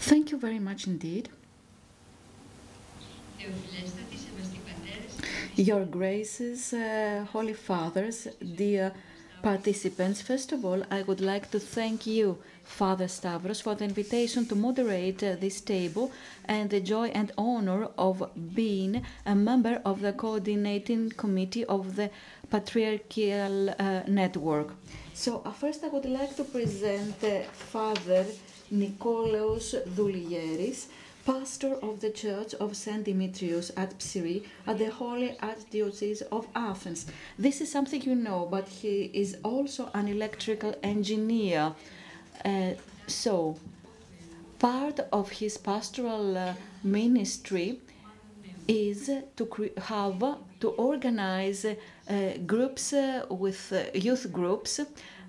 Thank you very much indeed. Your Graces, Holy Fathers, dear participants, first of all, I would like to thank you, Father Stavros, for the invitation to moderate this table and the joy and honor of being a member of the coordinating committee of the Patriarchal Network. So first I would like to present Father Nikolaos Douligeris, pastor of the Church of St. Demetrius at Psyri at the Holy Archdiocese of Athens. This is something you know, but he is also an electrical engineer. So, part of his pastoral ministry is to organize groups with youth groups,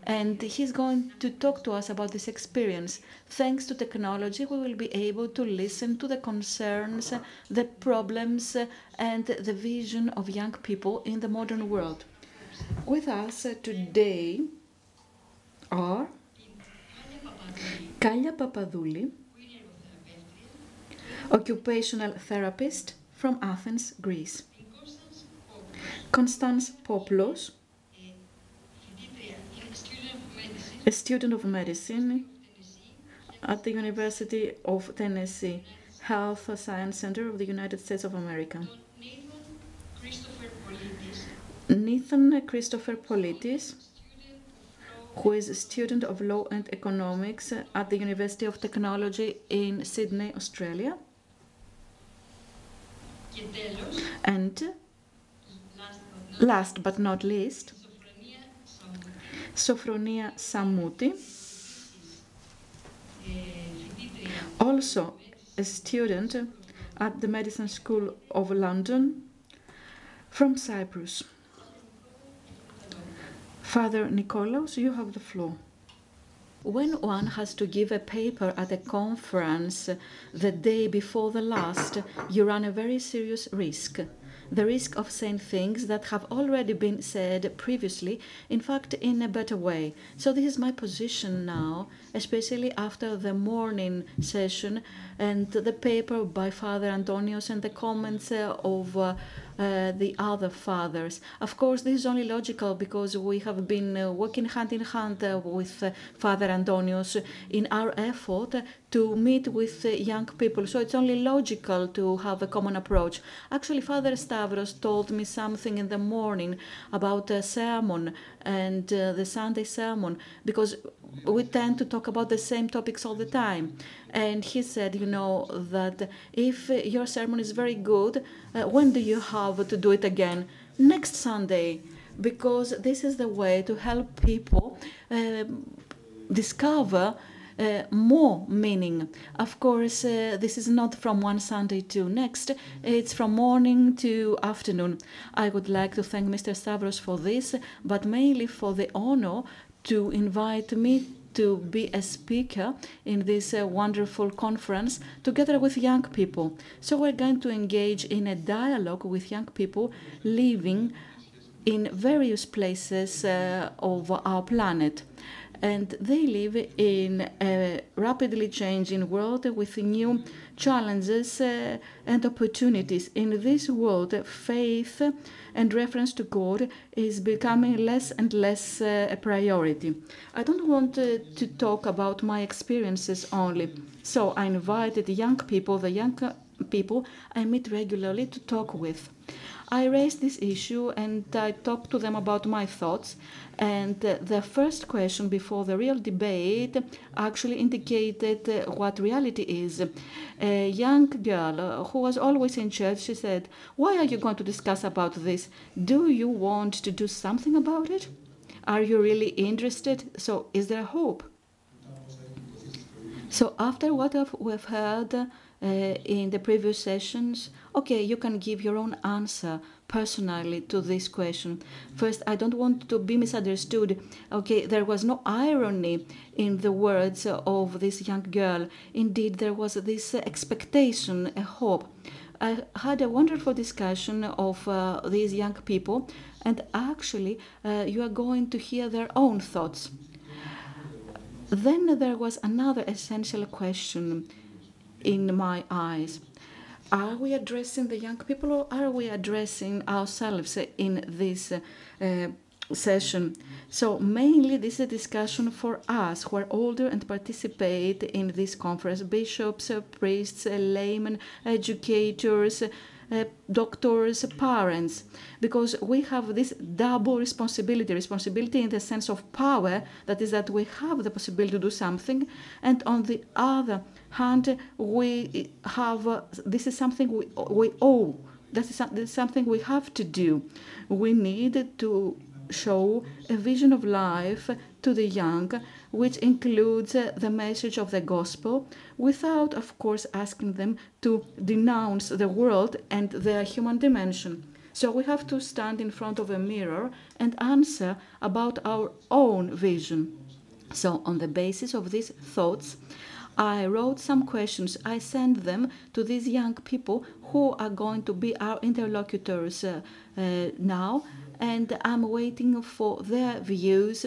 and he's going to talk to us about this experience. Thanks to technology, we will be able to listen to the concerns, the problems, and the vision of young people in the modern world. With us today are Kallia Papadouli, occupational therapist from Athens, Greece. Constance Poplos, a student of medicine at the University of Tennessee Health Science Center of the United States of America. Nathan Christopher Politis, who is a student of law and economics at the University of Technology in Sydney, Australia. And last but not least, Sofronia Samoutis, also a student at the Medicine School of London from Cyprus. Father Nikolaos, you have the floor. When one has to give a paper at a conference the day before the last, you run a very serious risk. The risk of saying things that have already been said previously, in fact, in a better way. So this is my position now, especially after the morning session and the paper by Father Antonios and the comments of the other fathers. Of course, this is only logical because we have been working hand in hand with Father Antonios in our effort to meet with young people. So it's only logical to have a common approach. Actually, Father Stavros told me something in the morning about a sermon and the Sunday sermon, because we tend to talk about the same topics all the time. And he said, you know, that if your sermon is very good, when do you have to do it again? Next Sunday, because this is the way to help people discover more meaning. Of course, this is not from one Sunday to next, it's from morning to afternoon. I would like to thank Mr. Stavros for this, but mainly for the honor to invite me to be a speaker in this wonderful conference together with young people. So we're going to engage in a dialogue with young people living in various places of our planet. And they live in a rapidly changing world with new challenges and opportunities. In this world, faith and reference to God is becoming less and less a priority. I don't want to talk about my experiences only. So I invited young people, the young people I meet regularly, to talk with. I raised this issue and I talked to them about my thoughts, and the first question before the real debate actually indicated what reality is. A young girl who was always in church, she said, "Why are you going to discuss about this? Do you want to do something about it? Are you really interested? So is there hope?" So after what we've heard in the previous sessions, okay, you can give your own answer personally to this question. First, I don't want to be misunderstood. Okay, there was no irony in the words of this young girl. Indeed, there was this expectation, a hope. I had a wonderful discussion of these young people, and actually you are going to hear their own thoughts. Then there was another essential question. in my eyes. Are we addressing the young people or are we addressing ourselves in this session? So mainly this is a discussion for us who are older and participate in this conference: bishops, priests, laymen, educators, doctors, parents, because we have this double responsibility in the sense of power, that is that we have the possibility to do something, and on the other hand we have this is something we owe, this is something we have to do. We need to show a vision of life to the young, which includes the message of the gospel, without, of course, asking them to denounce the world and their human dimension. So we have to stand in front of a mirror and answer about our own vision. So on the basis of these thoughts, I wrote some questions. I sent them to these young people who are going to be our interlocutors now, and I'm waiting for their views,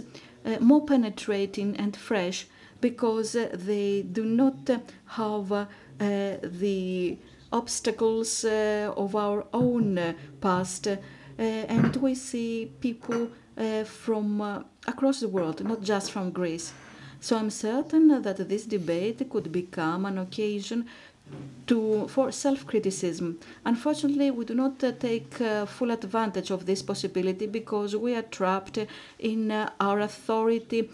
more penetrating and fresh, because they do not have the obstacles of our own past, and we see people from across the world, not just from Greece. So I'm certain that this debate could become an occasion for self-criticism. Unfortunately, we do not take full advantage of this possibility because we are trapped in our authority,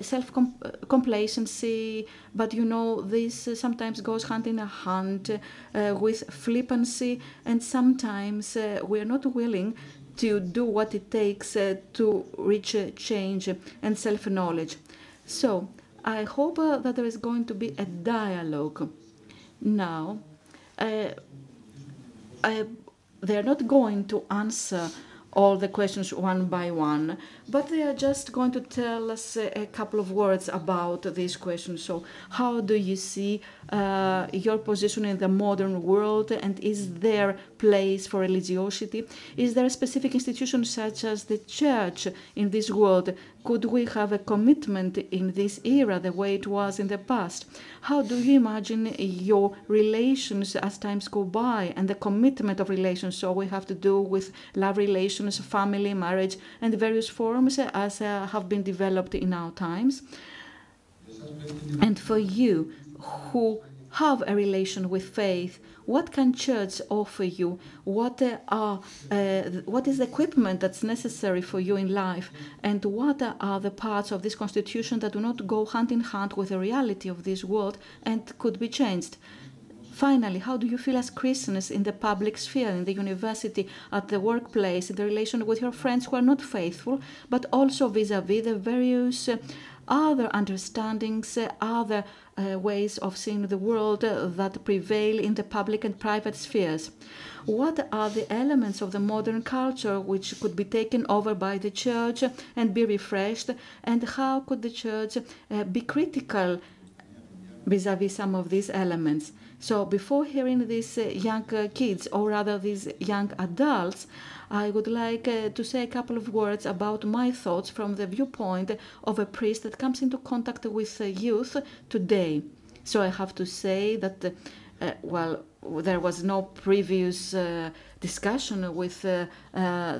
self-complacency, but you know, this sometimes goes hand in hand with flippancy, and sometimes we are not willing to do what it takes to reach change and self-knowledge. So I hope that there is going to be a dialogue. Now, they're not going to answer all the questions one by one, but they are just going to tell us a couple of words about these questions. So how do you see your position in the modern world, and is there place for religiosity? Is there a specific institution such as the church in this world? Could we have a commitment in this era the way it was in the past? How do you imagine your relations as times go by, and the commitment of relations? So we have to do with love relations, family, marriage, and various forms as have been developed in our times. And for you who have a relation with faith, what can church offer you? What is the equipment that's necessary for you in life? And what are the parts of this constitution that do not go hand in hand with the reality of this world and could be changed? Finally, how do you feel as Christians in the public sphere, in the university, at the workplace, in the relation with your friends who are not faithful, but also vis-à-vis the various other understandings, other ways of seeing the world that prevail in the public and private spheres? What are the elements of the modern culture which could be taken over by the church and be refreshed? And how could the church be critical vis-à-vis some of these elements? So before hearing these young kids, or rather these young adults, I would like to say a couple of words about my thoughts from the viewpoint of a priest that comes into contact with youth today. So I have to say that, there was no previous discussion with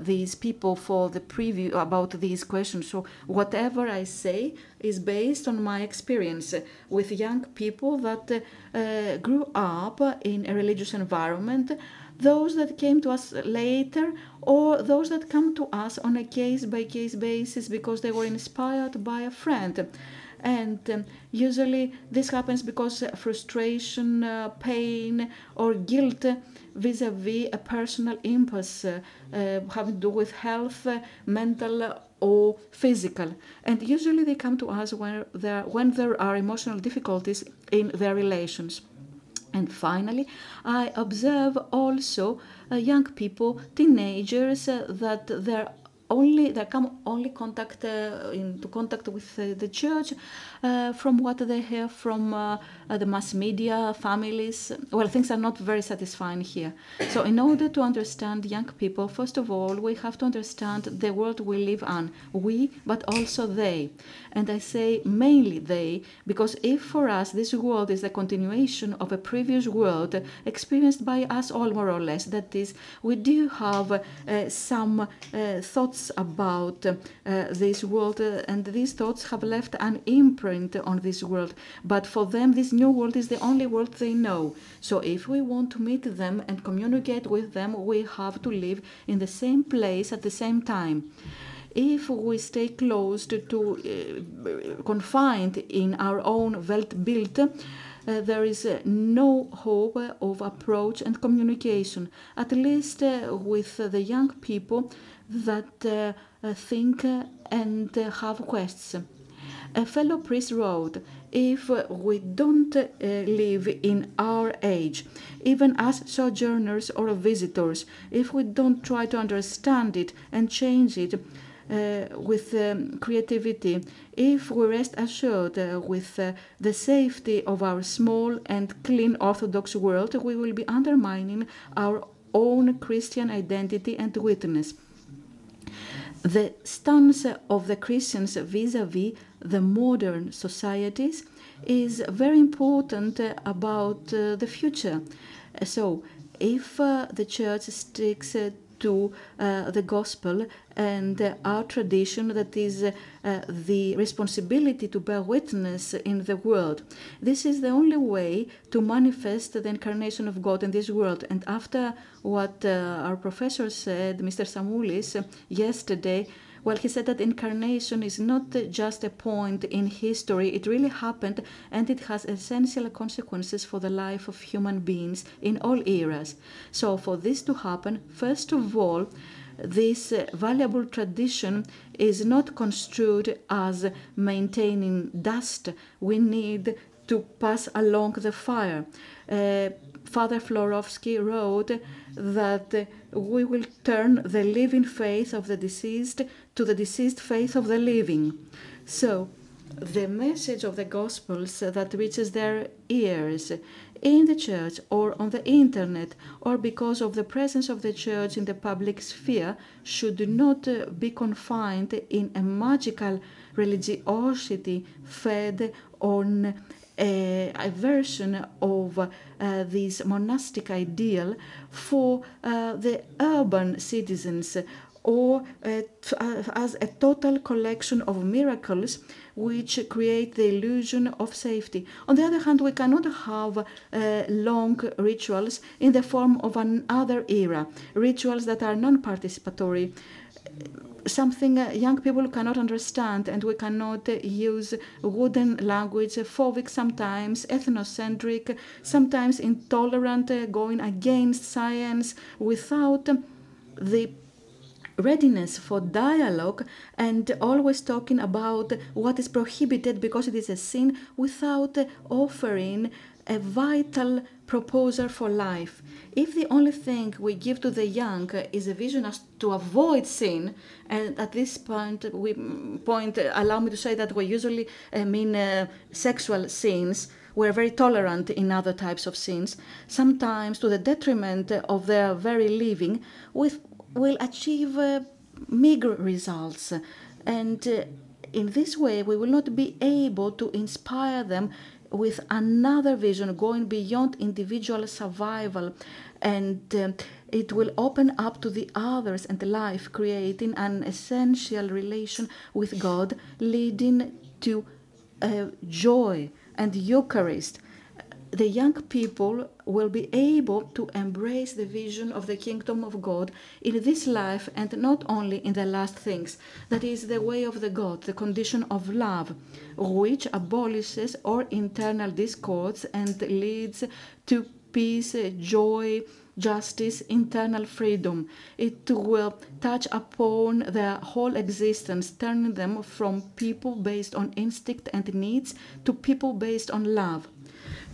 these people for the preview about these questions. So whatever I say is based on my experience with young people that grew up in a religious environment, those that came to us later, or those that come to us on a case-by-case basis because they were inspired by a friend. And usually this happens because frustration, pain, or guilt vis-à-vis a personal impulse having to do with health, mental or physical. And usually they come to us when there are emotional difficulties in their relations. And finally, I observe also young people, teenagers, that their they come only into contact with the church from what they hear from the mass media, families. Well, things are not very satisfying here. So in order to understand young people, first of all, we have to understand the world we live on. We, but also they. And I say mainly they, because if for us this world is a continuation of a previous world experienced by us all more or less, that is, we do have some thoughts about this world, and these thoughts have left an imprint on this world. But for them, this new world is the only world they know. So if we want to meet them and communicate with them, we have to live in the same place at the same time. If we stay closed to confined in our own Weltbild, there is no hope of approach and communication, at least with the young people that think and have quests. A fellow priest wrote, if we don't live in our age, even as sojourners or visitors, if we don't try to understand it and change it with creativity, if we rest assured with the safety of our small and clean Orthodox world, we will be undermining our own Christian identity and witness. The stance of the Christians vis-à-vis the modern societies is very important about the future. So, if the Church sticks to the gospel and our tradition, that is the responsibility to bear witness in the world. This is the only way to manifest the incarnation of God in this world. And after what our professor said, Mr. Samoutis, yesterday, well, he said that incarnation is not just a point in history, it really happened, and it has essential consequences for the life of human beings in all eras. So for this to happen, first of all, this valuable tradition is not construed as maintaining dust. We need to pass along the fire. Father Florovsky wrote that we will turn the living faith of the deceased to the deceased faith of the living. So, the message of the Gospels that reaches their ears in the church or on the internet, or because of the presence of the church in the public sphere, should not be confined in a magical religiosity fed on a version of this monastic ideal for the urban citizens, or as a total collection of miracles which create the illusion of safety. On the other hand, we cannot have long rituals in the form of another era, rituals that are non-participatory, something young people cannot understand, and we cannot use wooden language, phobic sometimes, ethnocentric, sometimes intolerant, going against science, without the readiness for dialogue and always talking about what is prohibited because it is a sin, without offering a vital proposal for life. If the only thing we give to the young is a vision as to avoid sin, and at this point, allow me to say that we usually mean sexual sins. We're very tolerant in other types of sins, sometimes to the detriment of their very living, will achieve meager results. And in this way, we will not be able to inspire them with another vision going beyond individual survival, and it will open up to the others and life, creating an essential relation with God, leading to joy and Eucharist. The young people will be able to embrace the vision of the kingdom of God in this life, and not only in the last things. That is the way of the God, the condition of love, which abolishes all internal discords and leads to peace, joy, justice, internal freedom. It will touch upon their whole existence, turning them from people based on instinct and needs to people based on love.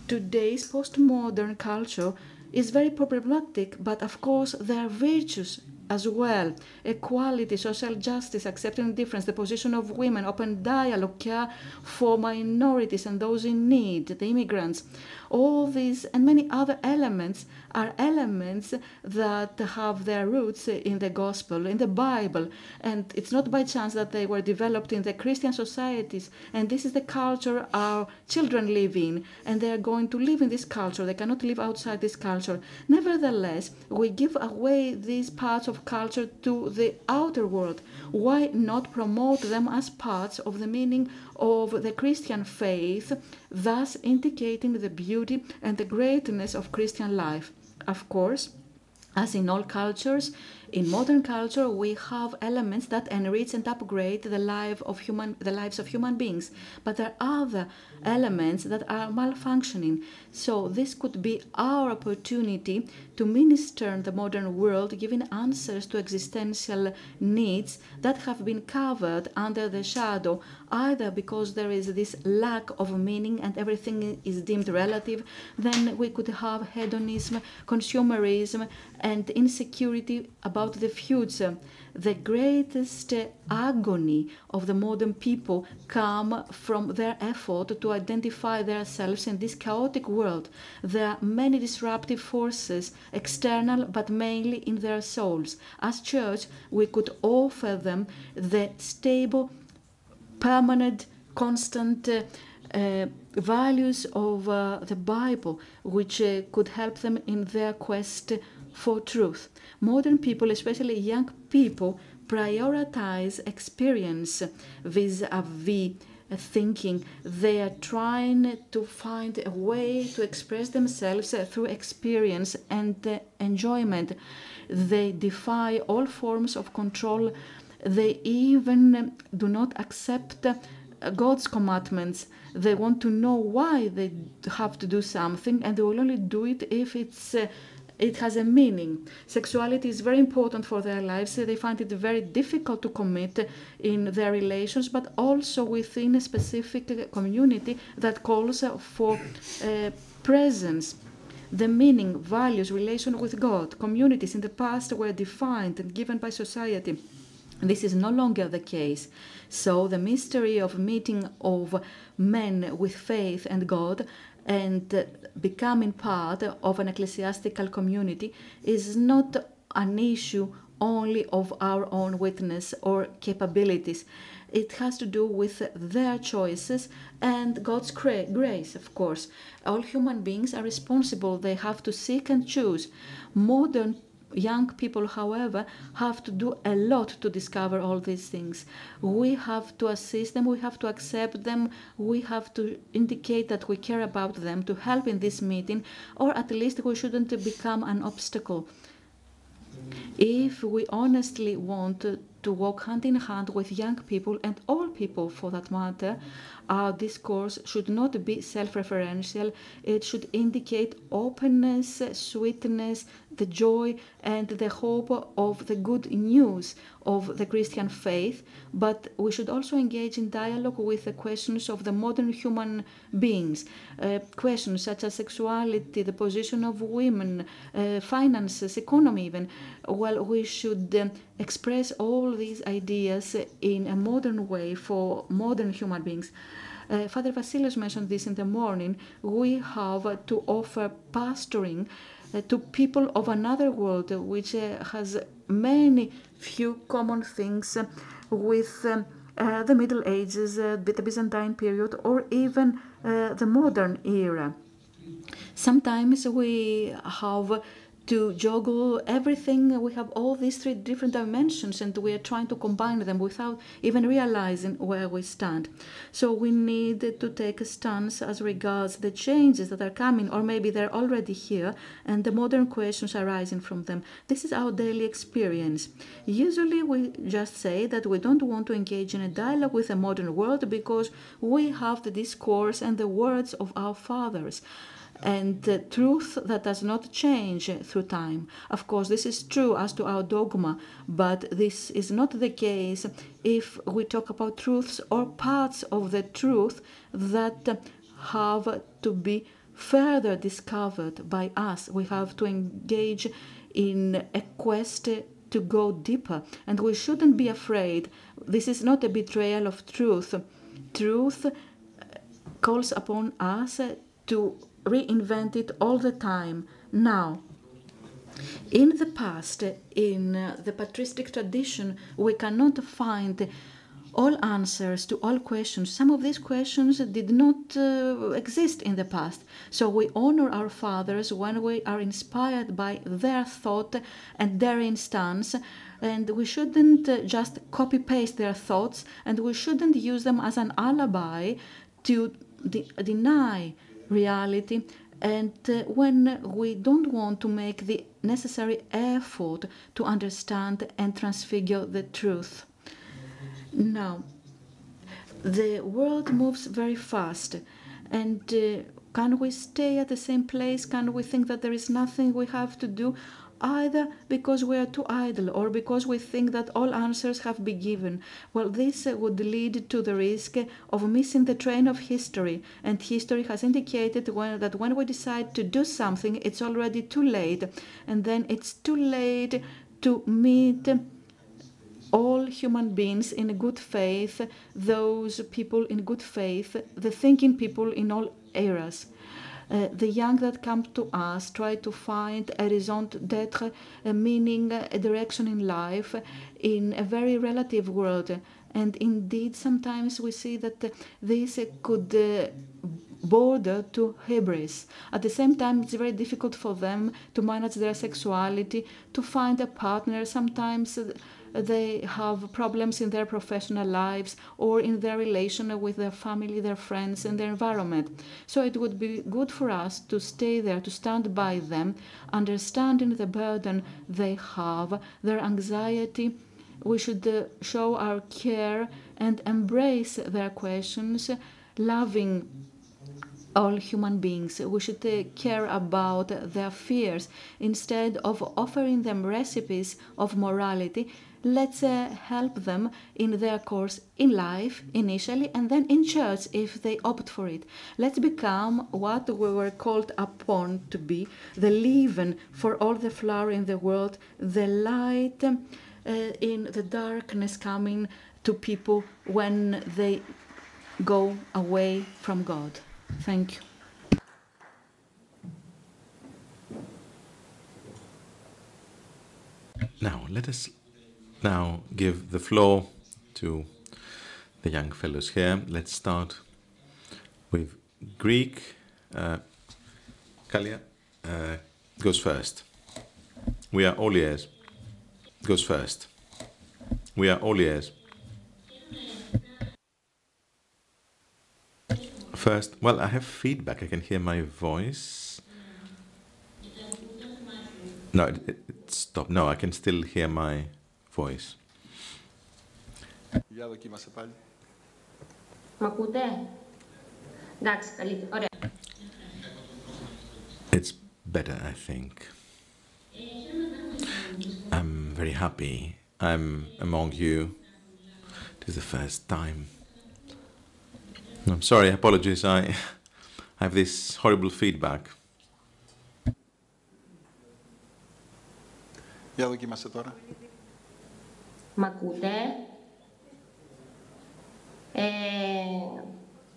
Today's postmodern culture is very problematic, but of course there are virtues as well. Equality, social justice, accepting difference, the position of women, open dialogue, care for minorities and those in need, the immigrants. All these and many other elements are elements that have their roots in the gospel, in the Bible. And it's not by chance that they were developed in the Christian societies. And this is the culture our children live in. And they are going to live in this culture. They cannot live outside this culture. Nevertheless, we give away these parts of culture to the outer world. Why not promote them as parts of the meaning of the Christian faith, thus indicating the beauty and the greatness of Christian life? Of course, as in all cultures, in modern culture we have elements that enrich and upgrade the lives of human beings, but there are other elements that are malfunctioning. So this could be our opportunity to minister in the modern world, giving answers to existential needs that have been covered under the shadow, either because there is this lack of meaning and everything is deemed relative. Then we could have hedonism, consumerism, and insecurity about the future. The greatest agony of the modern people come from their effort to identify themselves in this chaotic world. There are many disruptive forces, external but mainly in their souls. As church, we could offer them the stable, permanent, constant values of the Bible, which could help them in their quest for truth. Modern people, especially young people, prioritize experience vis-a-vis thinking. They are trying to find a way to express themselves through experience and enjoyment. They defy all forms of control. They even do not accept God's commandments. They want to know why they have to do something, and they will only do it if it has a meaning. Sexuality is very important for their lives. They find it very difficult to commit in their relations, but also within a specific community that calls for presence. The meaning, values, relation with God, communities in the past were defined and given by society. This is no longer the case. So the mystery of meeting of men with faith and God and becoming part of an ecclesiastical community is not an issue only of our own witness or capabilities. It has to do with their choices and God's grace, of course. All human beings are responsible. They have to seek and choose. Modern young people, however, have to do a lot to discover all these things. We have to assist them, we have to accept them, we have to indicate that we care about them, to help in this meeting, or at least we shouldn't become an obstacle. If we honestly want to walk hand in hand with young people and all people for that matter, our discourse should not be self-referential. It should indicate openness, sweetness, the joy and the hope of the good news of the Christian faith, but we should also engage in dialogue with the questions of the modern human beings, questions such as sexuality, the position of women, finances, economy even. Well, we should express all these ideas in a modern way for modern human beings. Father Vasileios mentioned this in the morning. We have to offer pastoring to people of another world, which has many few common things with the Middle Ages, the Byzantine period, or even the modern era. Sometimes we have to juggle everything. We have all these three different dimensions and we are trying to combine them without even realizing where we stand. So we need to take a stance as regards the changes that are coming, or maybe they're already here, and the modern questions arising from them. This is our daily experience. Usually we just say that we don't want to engage in a dialogue with the modern world because we have the discourse and the words of our fathers, and the truth that does not change through time. Of course, this is true as to our dogma, but this is not the case if we talk about truths or parts of the truth that have to be further discovered by us. We have to engage in a quest to go deeper, and we shouldn't be afraid. This is not a betrayal of truth. Truth calls upon us to reinvent it all the time. Now, in the past, in the patristic tradition, we cannot find all answers to all questions. Some of these questions did not exist in the past. So we honor our fathers when we are inspired by their thought and their instance, and we shouldn't just copy-paste their thoughts, and we shouldn't use them as an alibi to deny reality, and when we don't want to make the necessary effort to understand and transfigure the truth. Now, the world moves very fast, and can we stay at the same place? Can we think that there is nothing we have to do? Either because we are too idle or because we think that all answers have been given. Well, this would lead to the risk of missing the train of history, and history has indicated that when we decide to do something, it's already too late, and then it's too late to meet all human beings in good faith, those people in good faith, the thinking people in all eras. The young that come to us try to find a raison d'être, a meaning, a direction in life in a very relative world. And indeed, sometimes we see that this could border to hubris. At the same time, it's very difficult for them to manage their sexuality, to find a partner. Sometimes they have problems in their professional lives or in their relation with their family, their friends, and their environment. So it would be good for us to stay there, to stand by them, understanding the burden they have, their anxiety. We should show our care and embrace their questions, loving all human beings. We should care about their fears. Instead of offering them recipes of morality, let's help them in their course in life initially, and then in church if they opt for it. Let's become what we were called upon to be, the leaven for all the flour in the world, the light in the darkness coming to people when they go away from God. Thank you. Now, let us now give the floor to the young fellows here. Let's start with Greek. Kallia goes first. We are all ears. Goes first. We are all ears. First, well, I have feedback. I can hear my voice. No, it stopped. No, I can still hear my voice. Για δοκίμασε πάλι. Μ' ακούτε? Εντάξει, καλύτερα. Ωραία. It's better, I think. I'm very happy. I'm among you. It is the first time. I'm sorry, apologies. I have this horrible feedback. Για δοκίμασε τώρα. Μ' ακούτε?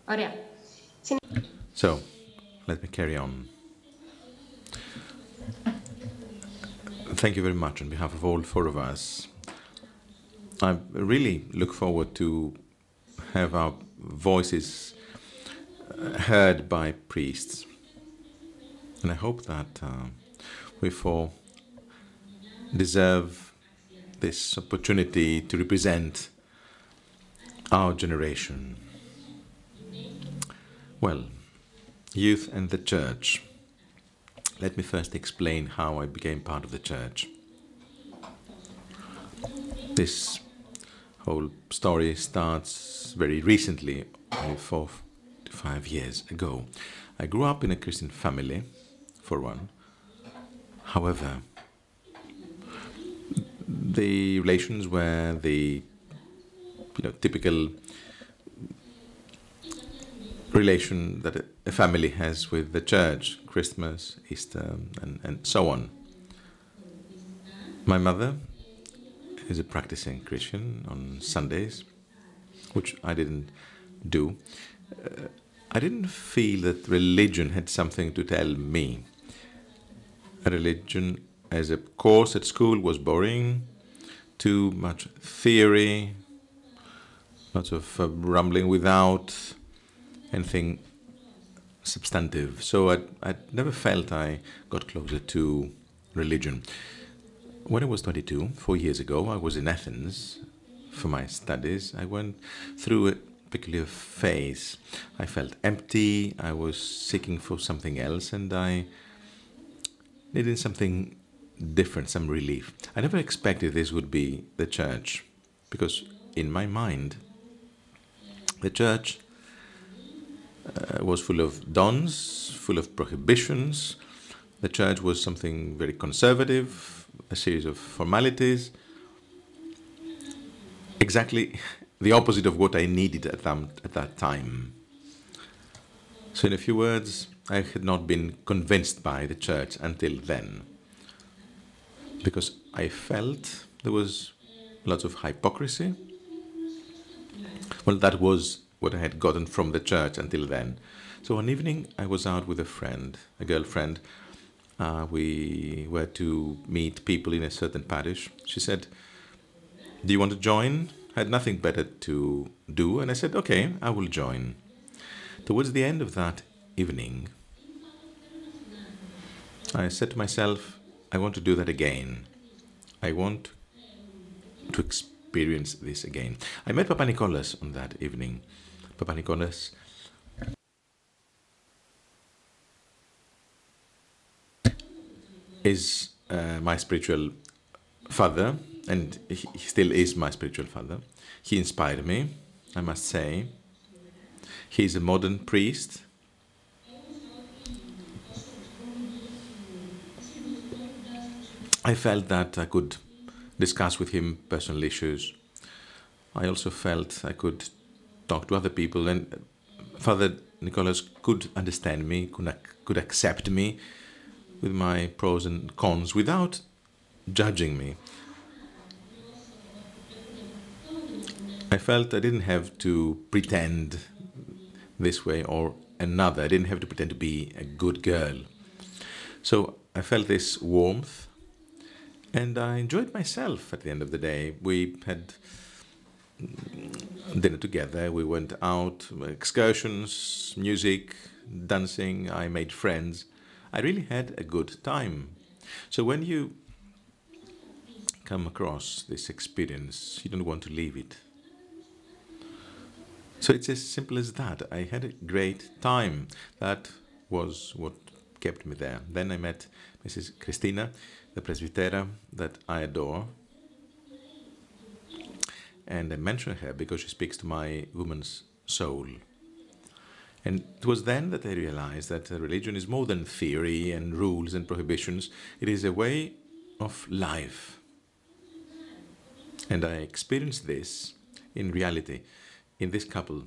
Ωραία. So, let me carry on. Thank you very much on behalf of all four of us. I really look forward to have our voices heard by priests. And I hope that we four deserve this opportunity to represent our generation. Well, youth and the church. Let me first explain how I became part of the church. This whole story starts very recently, only 4 to 5 years ago. I grew up in a Christian family, for one. However, the relations were the typical relation that a family has with the church, Christmas, Easter, and so on. My mother as a practicing Christian on Sundays, which I didn't do. I didn't feel that religion had something to tell me. Religion as a course at school was boring, too much theory, lots of rambling without anything substantive. So I never felt I got closer to religion. When I was 22, 4 years ago, I was in Athens for my studies. I went through a peculiar phase. I felt empty, I was seeking for something else, and I needed something different, some relief. I never expected this would be the church, because in my mind, the church was full of dons, full of prohibitions. The church was something very conservative, a series of formalities, exactly the opposite of what I needed at that time. So in a few words, I had not been convinced by the church until then, because I felt there was lots of hypocrisy. Well, that was what I had gotten from the church until then. So one evening I was out with a friend, a girlfriend. We were to meet people in a certain parish. She said, "Do you want to join?" I had nothing better to do, and I said, "Okay, I will join." Towards the end of that evening, I said to myself, I want to do that again. I want to experience this again. I met Papa Nikolaos on that evening. Papa Nikolaos is my spiritual father, and he still is my spiritual father. He inspired me, I must say. He's a modern priest. I felt that I could discuss with him personal issues. I also felt I could talk to other people, and Father Nikolaos could understand me, could accept me with my pros and cons without judging me. I felt I didn't have to pretend this way or another. I didn't have to pretend to be a good girl. So I felt this warmth, and I enjoyed myself at the end of the day. We had dinner together, we went out, excursions, music, dancing, I made friends. I really had a good time. So when you come across this experience, you don't want to leave it. So it's as simple as that. I had a great time. That was what kept me there. Then I met Mrs. Christina, the presbytera that I adore. And I mention her because she speaks to my woman's soul. And it was then that I realized that religion is more than theory and rules and prohibitions. It is a way of life. And I experienced this in reality, in this couple,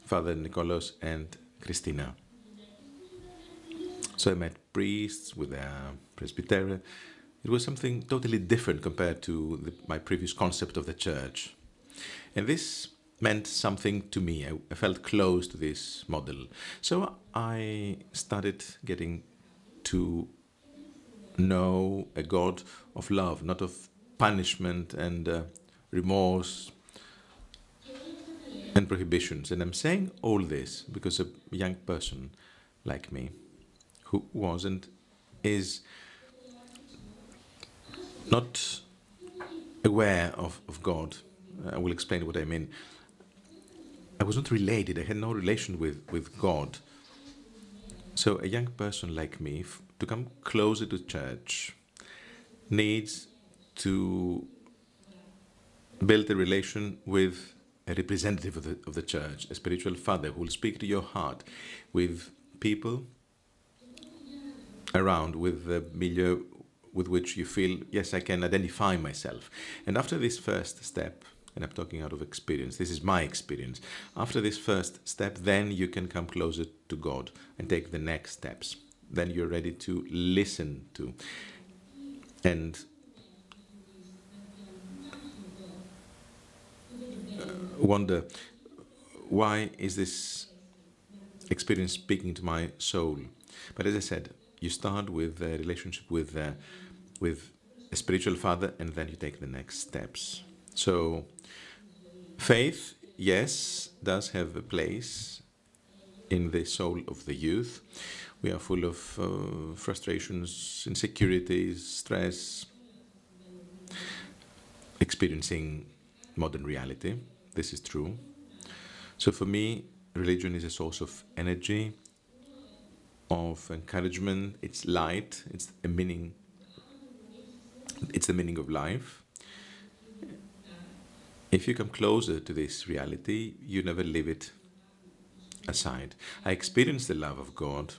Father Nikolaos and Christina. So I met priests with their presbytery. It was something totally different compared to my previous concept of the church. And this meant something to me. I felt close to this model. So I started getting to know a God of love, not of punishment and remorse and prohibitions. And I'm saying all this because a young person like me, who wasn't, is not aware of God. I will explain what I mean. I was not related. I had no relation with God. So a young person like me, to come closer to church, needs to build a relation with a representative of the church, a spiritual father who will speak to your heart, with people around, with the milieu with which you feel, yes, I can identify myself. And after this first step, and I'm talking out of experience, this is my experience, after this first step, then you can come closer to God and take the next steps. Then you're ready to listen to and wonder, why is this experience speaking to my soul? But as I said, you start with a relationship with a spiritual father, and then you take the next steps. So faith, yes, does have a place in the soul of the youth. We are full of frustrations, insecurities, stress, experiencing modern reality. This is true. So for me, religion is a source of energy, of encouragement. It's light. It's a meaning. It's the meaning of life. If you come closer to this reality, you never leave it aside. I experience the love of God.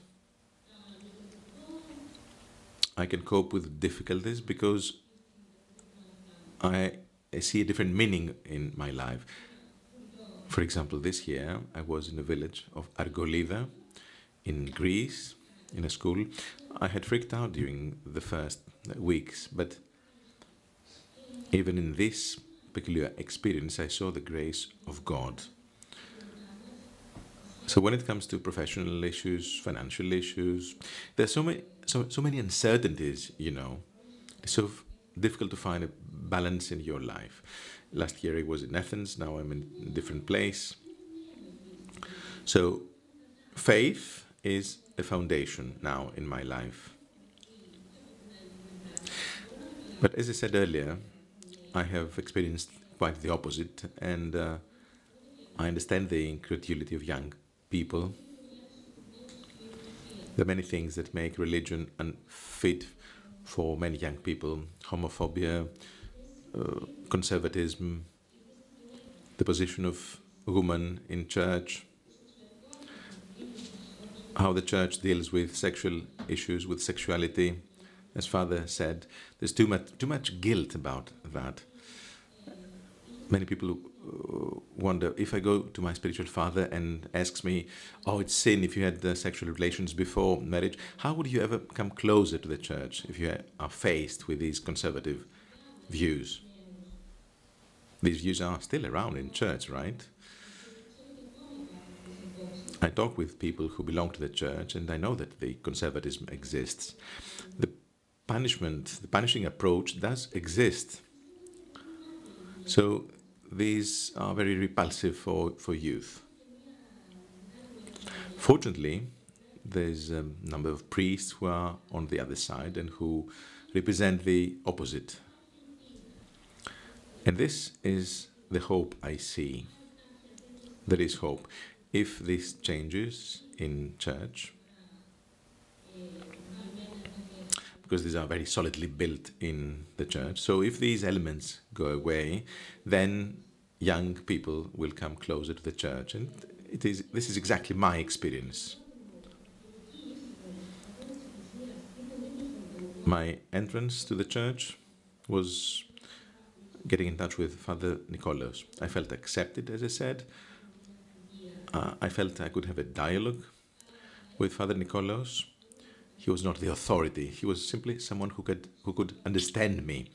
I can cope with difficulties because I see a different meaning in my life. For example, this year I was in a village of Argolida in Greece, in a school. I had freaked out during the first weeks, but even in this peculiar experience, I saw the grace of God. So when it comes to professional issues, financial issues, there's so many uncertainties, you know. It's so difficult to find a balance in your life. Last year I was in Athens, now I'm in a different place. So faith is a foundation now in my life. But as I said earlier, I have experienced quite the opposite, and I understand the incredulity of young people. There are many things that make religion unfit for many young people: homophobia, conservatism, the position of women in church, how the church deals with sexual issues, with sexuality. As Father said, there's too much guilt about that. Many people wonder, if I go to my spiritual father and asks me, oh, it's sin if you had sexual relations before marriage, how would you ever come closer to the church if you are faced with these conservative views? These views are still around in church, right? I talk with people who belong to the church, and I know that the conservatism exists. The punishing approach does exist. So these are very repulsive for youth. Fortunately, there's a number of priests who are on the other side and who represent the opposite. And this is the hope I see. There is hope. If this changes in church, because these are very solidly built in the church, so if these elements go away, then young people will come closer to the church. And this is exactly my experience. My entrance to the church was getting in touch with Father Nikolaos. I felt accepted, as I said. I felt I could have a dialogue with Father Nikolaos. He was not the authority. He was simply someone who could understand me.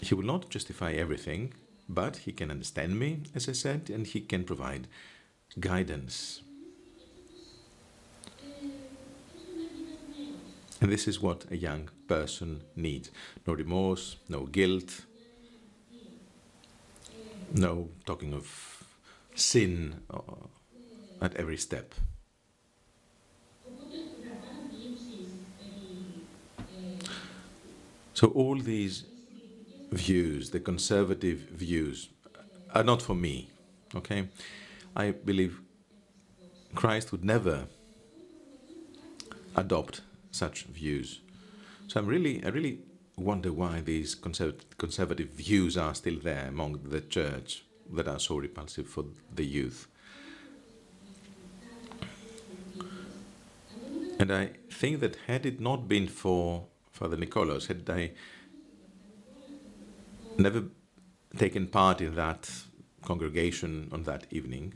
He will not justify everything, but he can understand me, as I said, and he can provide guidance. And this is what a young person needs. No remorse, no guilt, no talking of sin at every step. So all these views, the conservative views, are not for me, okay? I believe Christ would never adopt such views. So I really wonder why these conservative views are still there among the church that are so repulsive for the youth. And I think that had it not been for Father Nikolaos, had I never taken part in that congregation on that evening,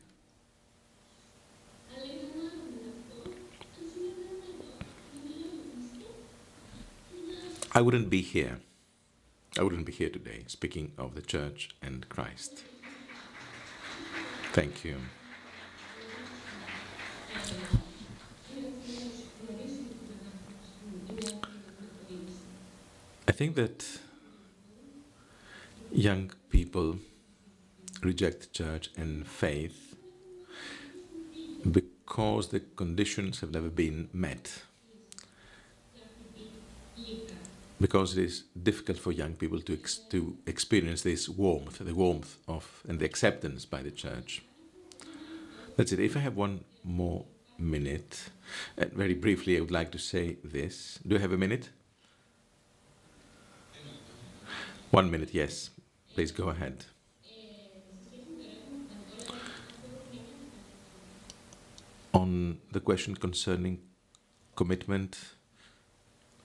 I wouldn't be here. I wouldn't be here today speaking of the church and Christ. Thank you. I think that young people reject church and faith because the conditions have never been met. Because it is difficult for young people to experience this warmth, the warmth of and the acceptance by the church. That's it. If I have one more minute, very briefly, I would like to say this. Do I have a minute? 1 minute, yes. Please go ahead. On the question concerning commitment,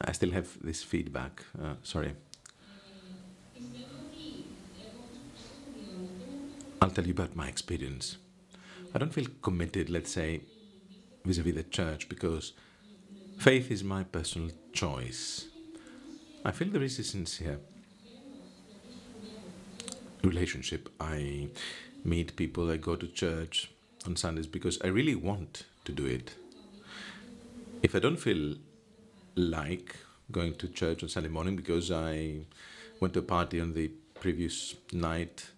I still have this feedback. Sorry. I'll tell you about my experience. I don't feel committed, let's say, vis-a-vis the church, because faith is my personal choice. I feel there is a sincere relationship. I meet people, I go to church on Sundays because I really want to do it. If I don't feel like going to church on Sunday morning because I went to a party on the previous night,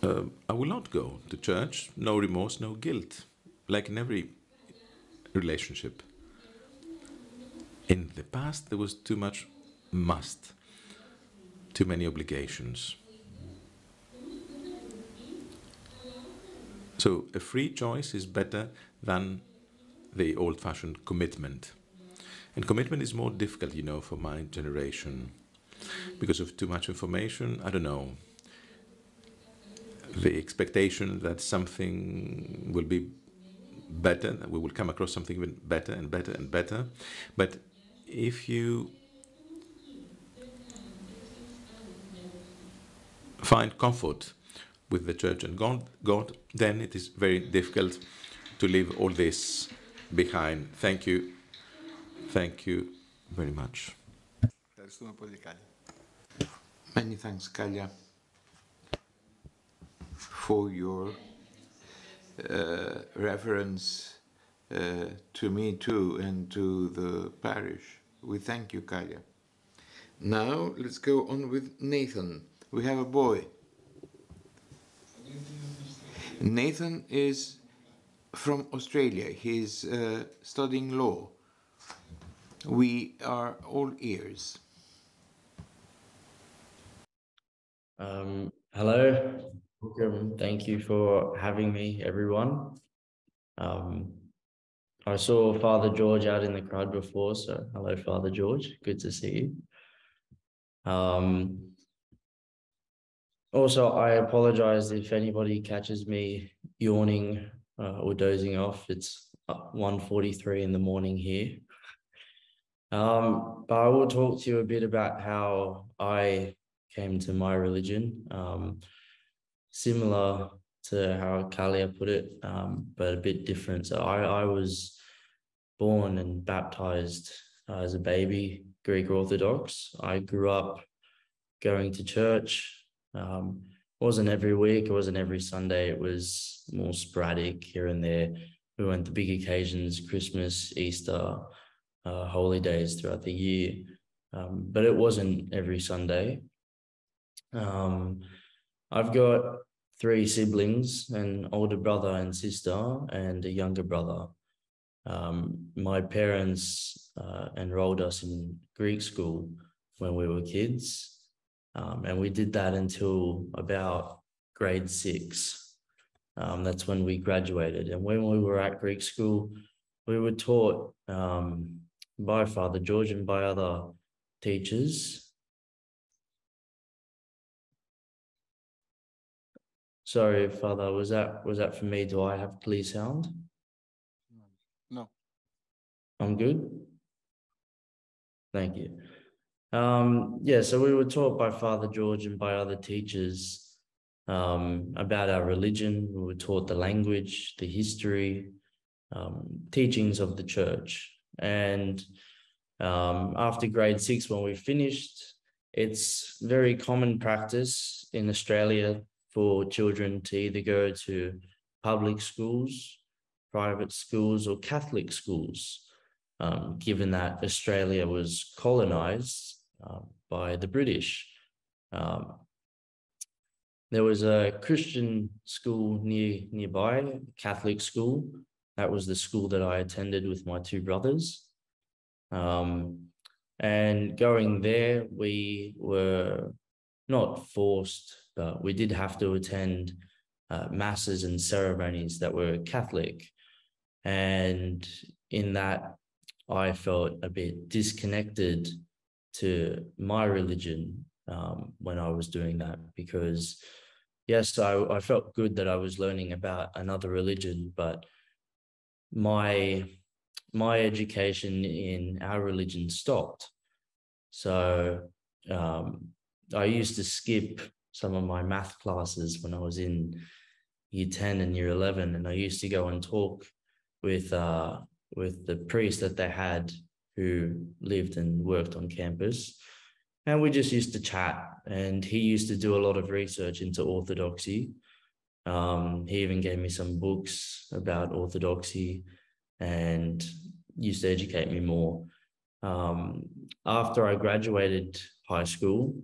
I will not go to church. No remorse, no guilt, like in every relationship. In the past, there was too much must, too many obligations. So a free choice is better than the old-fashioned commitment. And commitment is more difficult, you know, for my generation. Because of too much information, I don't know. The expectation that something will be better, that we will come across something even better and better and better. But if you find comfort with the church and God, then it is very difficult to leave all this behind. Thank you. Thank you very much. Many thanks, Kallia, for your reference to me too and to the parish. We thank you, Kallia. Now let's go on with Nathan. We have a boy. Nathan is from Australia. He's studying law. We are all ears. Hello, welcome. Thank you for having me, everyone. I saw Father George out in the crowd before, so hello, Father George. Good to see you. Also, I apologize if anybody catches me yawning or dozing off. It's 1:43 in the morning here. But I will talk to you a bit about how I came to my religion, similar to how Kallia put it, but a bit different. So I was born and baptized as a baby, Greek Orthodox. I grew up going to church. Wasn't every week, it wasn't every Sunday, it was more sporadic here and there. We went to big occasions, Christmas, Easter, holy days throughout the year, but it wasn't every Sunday. I've got 3 siblings, an older brother and sister, and a younger brother. My parents enrolled us in Greek school when we were kids, and we did that until about grade 6. That's when we graduated. And when we were at Greek school, we were taught by Father George and by other teachers. Sorry, Father, was that for me? Do I have clear sound? No. I'm good? Thank you. Yeah, so we were taught by Father George and by other teachers about our religion. We were taught the language, the history, teachings of the church. And after grade 6, when we finished, it's very common practice in Australia for children to either go to public schools, private schools, or Catholic schools, given that Australia was colonized by the British. There was a Christian school nearby, Catholic school. That was the school that I attended with my two brothers. And going there, we were not forced, but we did have to attend masses and ceremonies that were Catholic. And in that, I felt a bit disconnected to my religion when I was doing that, because yes, I felt good that I was learning about another religion, but my education in our religion stopped. So I used to skip some of my math classes when I was in year 10 and year 11, and I used to go and talk with the priest that they had who lived and worked on campus. And we just used to chat, and he used to do a lot of research into Orthodoxy. He even gave me some books about Orthodoxy and used to educate me more. After I graduated high school,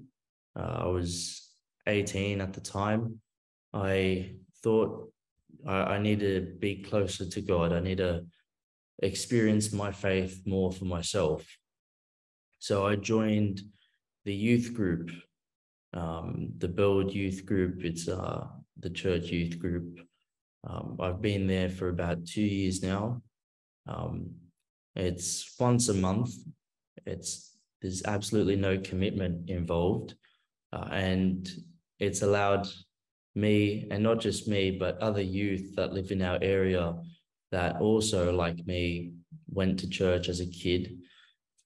I was 18 at the time. I thought I need to be closer to God. I need to experience my faith more for myself. So I joined the youth group, the Build youth group. It's the church youth group. I've been there for about 2 years now. It's once a month. There's absolutely no commitment involved, and it's allowed me, and not just me, but other youth that live in our area that also, like me, went to church as a kid,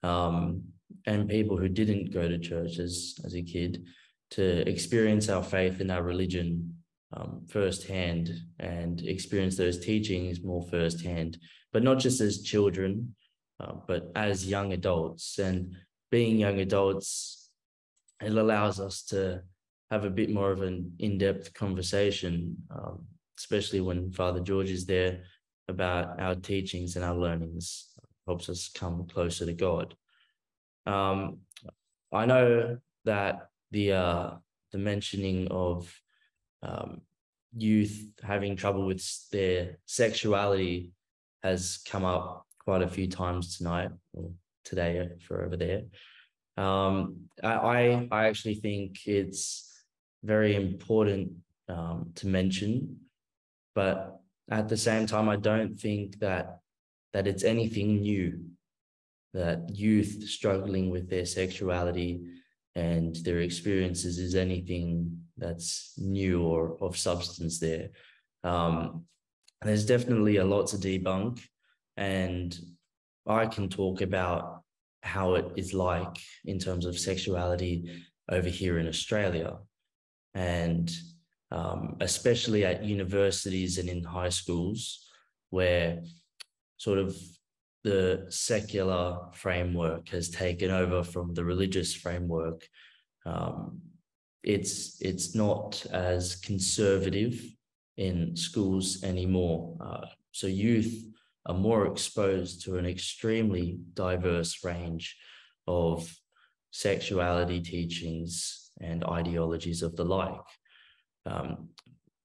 and people who didn't go to church as a kid, to experience our faith and our religion firsthand, and experience those teachings more firsthand, but not just as children, but as young adults. And being young adults, it allows us to have a bit more of an in-depth conversation, especially when Father George is there, about our teachings and our learnings. Helps us come closer to God. I know that the mentioning of youth having trouble with their sexuality has come up quite a few times tonight, or today, for over there. I actually think it's very important to mention, but at the same time, I don't think that it's anything new, that youth struggling with their sexuality and their experiences is anything that's new or of substance there. There's definitely a lot to debunk, and I can talk about how it is like in terms of sexuality over here in Australia, and especially at universities and in high schools, where sort of the secular framework has taken over from the religious framework. It's not as conservative in schools anymore. So youth are more exposed to an extremely diverse range of sexuality teachings and ideologies of the like.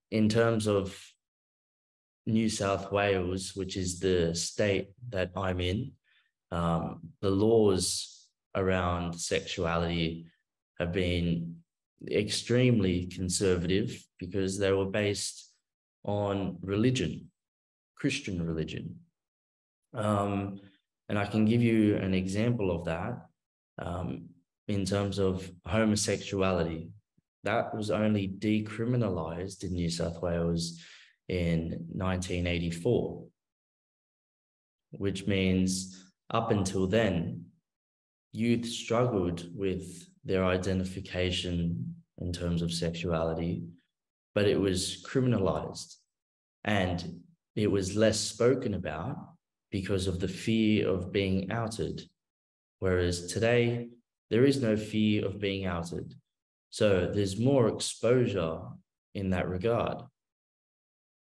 In terms of New South Wales, which is the state that I'm in, the laws around sexuality have been extremely conservative because they were based on religion, Christian religion. And I can give you an example of that in terms of homosexuality. That was only decriminalized in New South Wales in 1984, which means up until then, youth struggled with their identification in terms of sexuality, but it was criminalized and it was less spoken about because of the fear of being outed. Whereas today, there is no fear of being outed. So there's more exposure in that regard.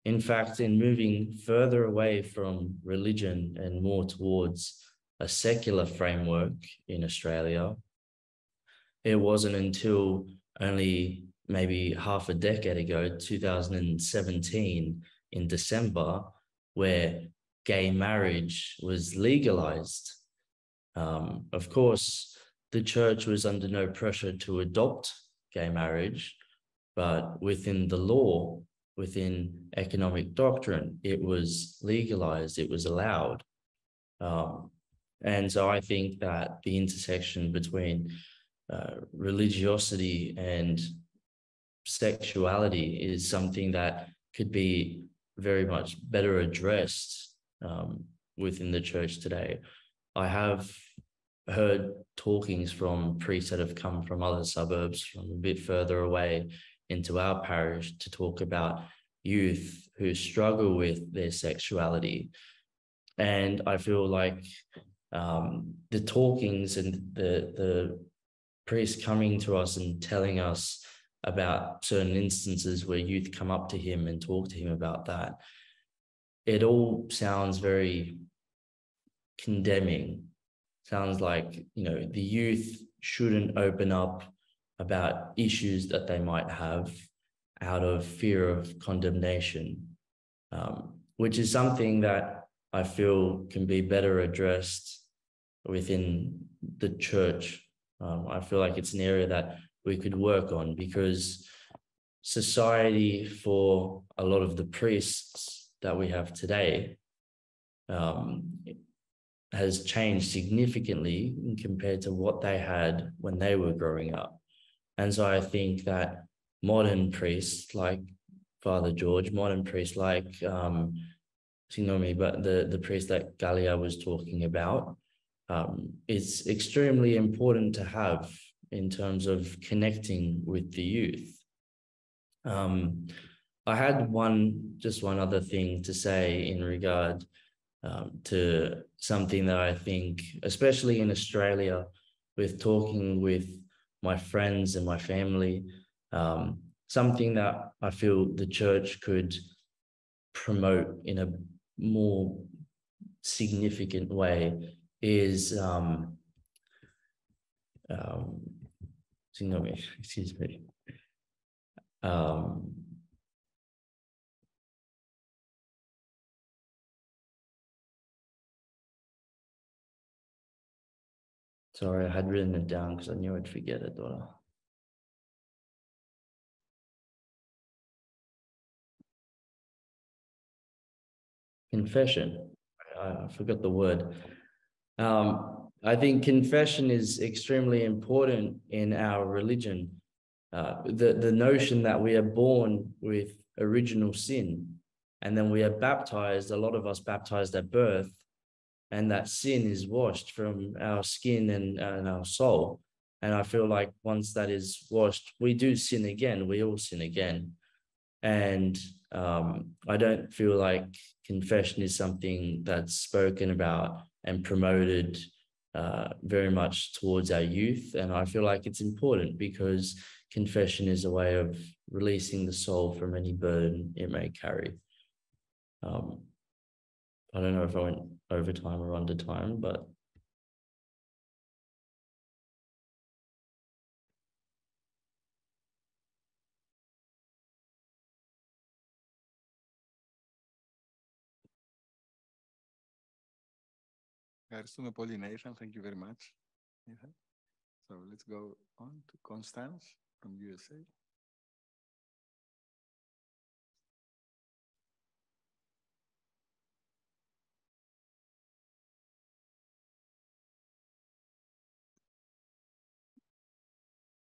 In fact, in moving further away from religion and more towards a secular framework in Australia, it wasn't until only maybe half a decade ago, 2017, in December, where gay marriage was legalized. Of course, the church was under no pressure to adopt gay marriage, but within the law, within economic doctrine, it was legalized, it was allowed. And so I think that the intersection between religiosity and sexuality is something that could be very much better addressed within the church today. I have heard talkings from priests that have come from other suburbs, from a bit further away into our parish, to talk about youth who struggle with their sexuality. And I feel like the talkings and the priests coming to us and telling us about certain instances where youth come up to him and talk to him about that, it all sounds very condemning. Sounds like, you know, the youth shouldn't open up about issues that they might have out of fear of condemnation, which is something that I feel can be better addressed within the church. I feel like it's an area that we could work on, because society, for a lot of the priests that we have today, has changed significantly compared to what they had when they were growing up. And so I think that modern priests like Father George, modern priests like, but the priest that Kallia was talking about, is extremely important to have in terms of connecting with the youth. I had one other thing to say in regard to something that I think, especially in Australia, with talking with my friends and my family, something that I feel the church could promote in a more significant way is, excuse me. Sorry, I had written it down because I knew I'd forget it. Confession. I forgot the word. I think confession is extremely important in our religion. The notion that we are born with original sin, and then we are baptized, a lot of us baptized at birth, and that sin is washed from our skin and our soul. And I feel like once that is washed, we do sin again. We all sin again. And I don't feel like confession is something that's spoken about and promoted very much towards our youth. And I feel like it's important because confession is a way of releasing the soul from any burden it may carry. I don't know if I went over time or under time, but Ευχαριστούμε πολύ, Nathan. Thank you very much, Nathan. So let's go on to Constance from USA.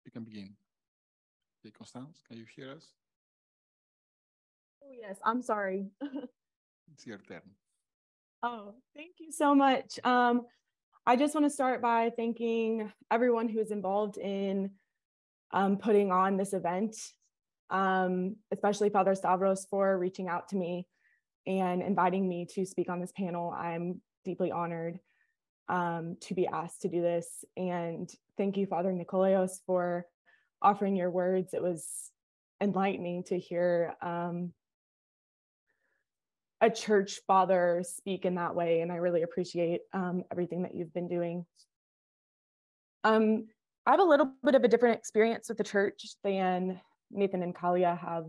You can begin. Okay, Constance, can you hear us? Oh, yes, I'm sorry. It's your turn. Oh, thank you so much. I just want to start by thanking everyone who is involved in putting on this event, especially Father Stavros for reaching out to me and inviting me to speak on this panel. I'm deeply honored to be asked to do this. And thank you, Father Nikolaos, for offering your words. It was enlightening to hear a church father speak in that way, and I really appreciate everything that you've been doing. I have a little bit of a different experience with the church than Nathan and Kallia have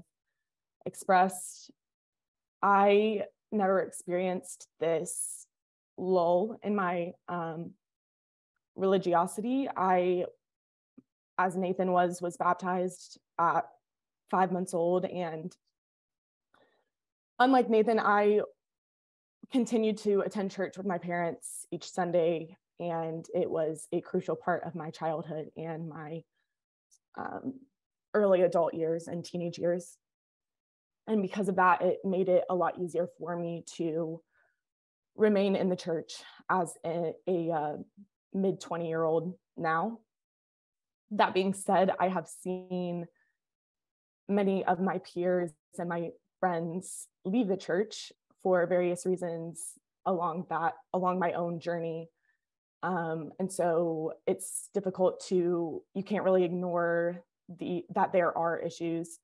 expressed. I never experienced this lull in my religiosity. I, as Nathan was baptized at 5 months old, and unlike Nathan, I continued to attend church with my parents each Sunday, and it was a crucial part of my childhood and my early adult years and teenage years. And because of that, it made it a lot easier for me to remain in the church as a mid-20-year-old now. That being said, I have seen many of my peers and my friends leave the church for various reasons along my own journey. And so it's difficult you can't really ignore that there are issues,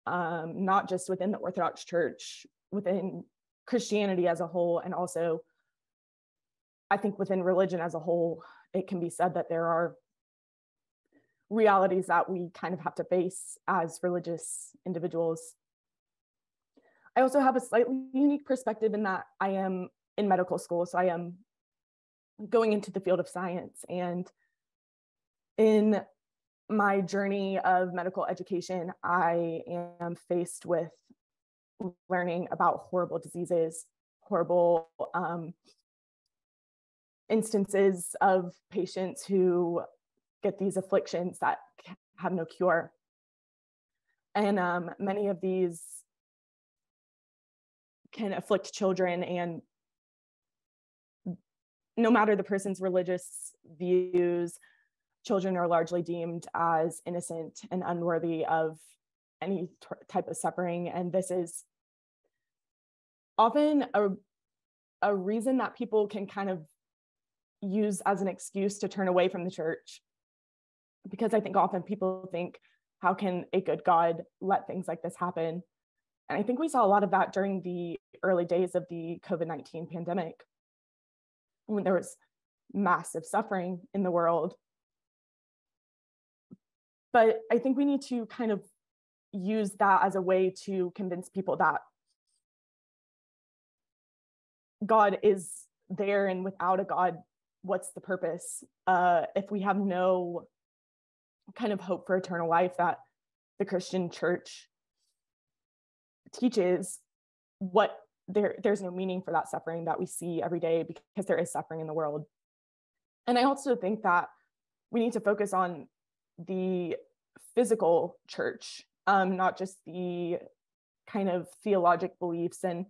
not just within the Orthodox Church, within Christianity as a whole, and also I think within religion as a whole, it can be said that there are realities that we kind of have to face as religious individuals. I also have a slightly unique perspective in that I am in medical school, so I am going into the field of science. And in my journey of medical education, I am faced with learning about horrible diseases, horrible instances of patients who get these afflictions that have no cure. And many of these can afflict children, and no matter the person's religious views, children are largely deemed as innocent and unworthy of any type of suffering. And this is often a reason that people can kind of use as an excuse to turn away from the church. Because I think often people think, how can a good God let things like this happen? And I think we saw a lot of that during the early days of the COVID-19 pandemic, when there was massive suffering in the world. But I think we need to kind of use that as a way to convince people that God is there, and without a God, what's the purpose? If we have no kind of hope for eternal life that the Christian church teaches, there's no meaning for that suffering that we see every day, because there is suffering in the world. And I also think that we need to focus on the physical church, not just the kind of theologic beliefs and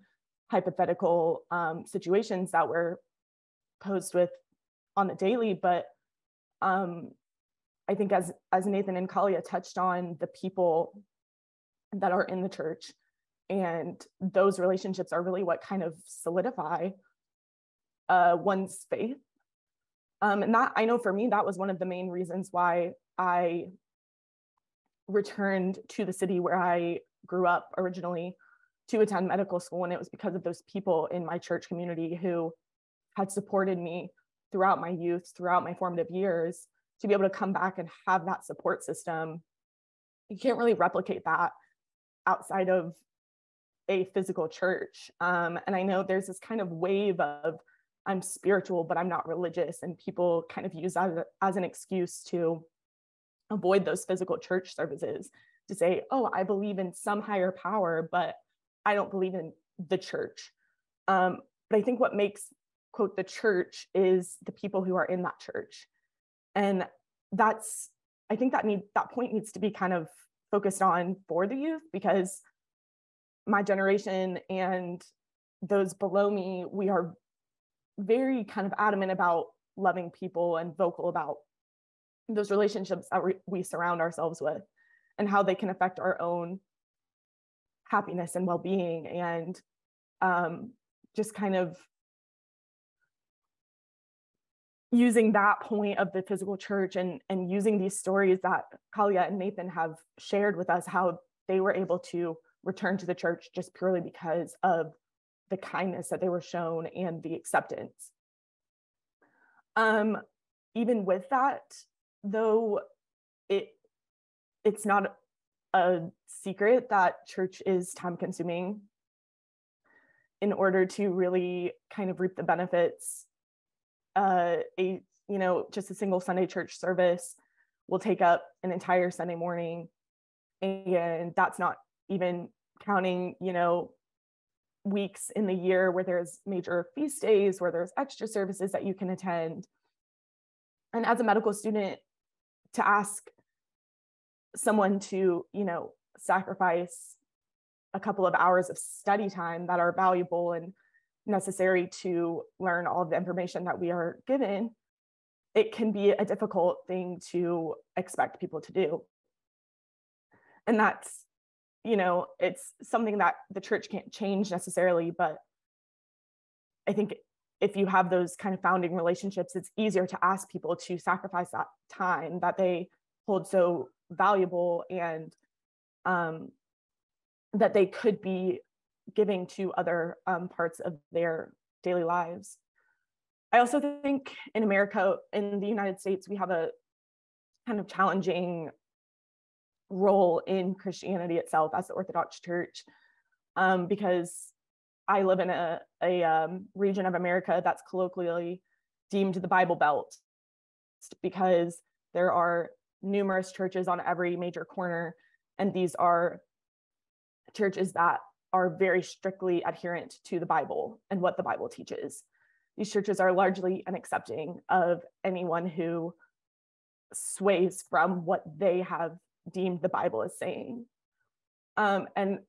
hypothetical situations that we're posed with on the daily, but I think as Nathan and Kallia touched on, the people that are in the church, and those relationships are really what kind of solidify one's faith. And that, I know for me, that was one of the main reasons why I returned to the city where I grew up originally to attend medical school. And it was because of those people in my church community who had supported me throughout my youth, throughout my formative years, to be able to come back and have that support system. You can't really replicate that outside of a physical church. And I know there's this kind of wave of, I'm spiritual, but I'm not religious. And people kind of use that as an excuse to avoid those physical church services, to say, oh, I believe in some higher power, but I don't believe in the church. But I think what makes, quote, the church is the people who are in that church. And I think that point needs to be kind of focused on for the youth, because my generation and those below me, we are very kind of adamant about loving people and vocal about those relationships that we surround ourselves with and how they can affect our own happiness and well-being. And just kind of using that point of the physical church and using these stories that Kallia and Nathan have shared with us, how they were able to return to the church just purely because of the kindness that they were shown and the acceptance. Even with that, though, it's not a secret that church is time consuming. In order to really kind of reap the benefits, just a single Sunday church service will take up an entire Sunday morning, and that's not even counting, weeks in the year where there's major feast days, where there's extra services that you can attend. And as a medical student, to ask someone to, sacrifice a couple of hours of study time that are valuable and necessary to learn all of the information that we are given, it can be a difficult thing to expect people to do. And that's, it's something that the church can't change necessarily, but I think if you have those kind of founding relationships, it's easier to ask people to sacrifice that time that they hold so valuable and that they could be giving to other parts of their daily lives. I also think in America, in the United States, we have a kind of challenging role in Christianity itself as the Orthodox Church, because I live in a region of America that's colloquially deemed the Bible Belt, because there are numerous churches on every major corner, and these are churches that are very strictly adherent to the Bible and what the Bible teaches. These churches are largely unaccepting of anyone who sways from what they have deemed the Bible as saying. And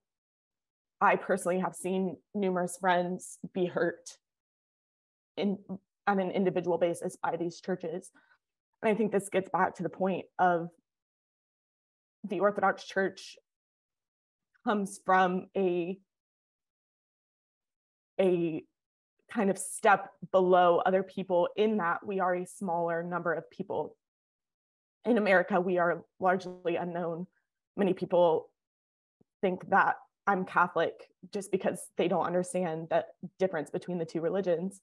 I personally have seen numerous friends be hurt on an individual basis by these churches. And I think this gets back to the point of the Orthodox Church comes from a kind of step below other people, in that we are a smaller number of people. In America, we are largely unknown. Many people think that I'm Catholic just because they don't understand the difference between the two religions.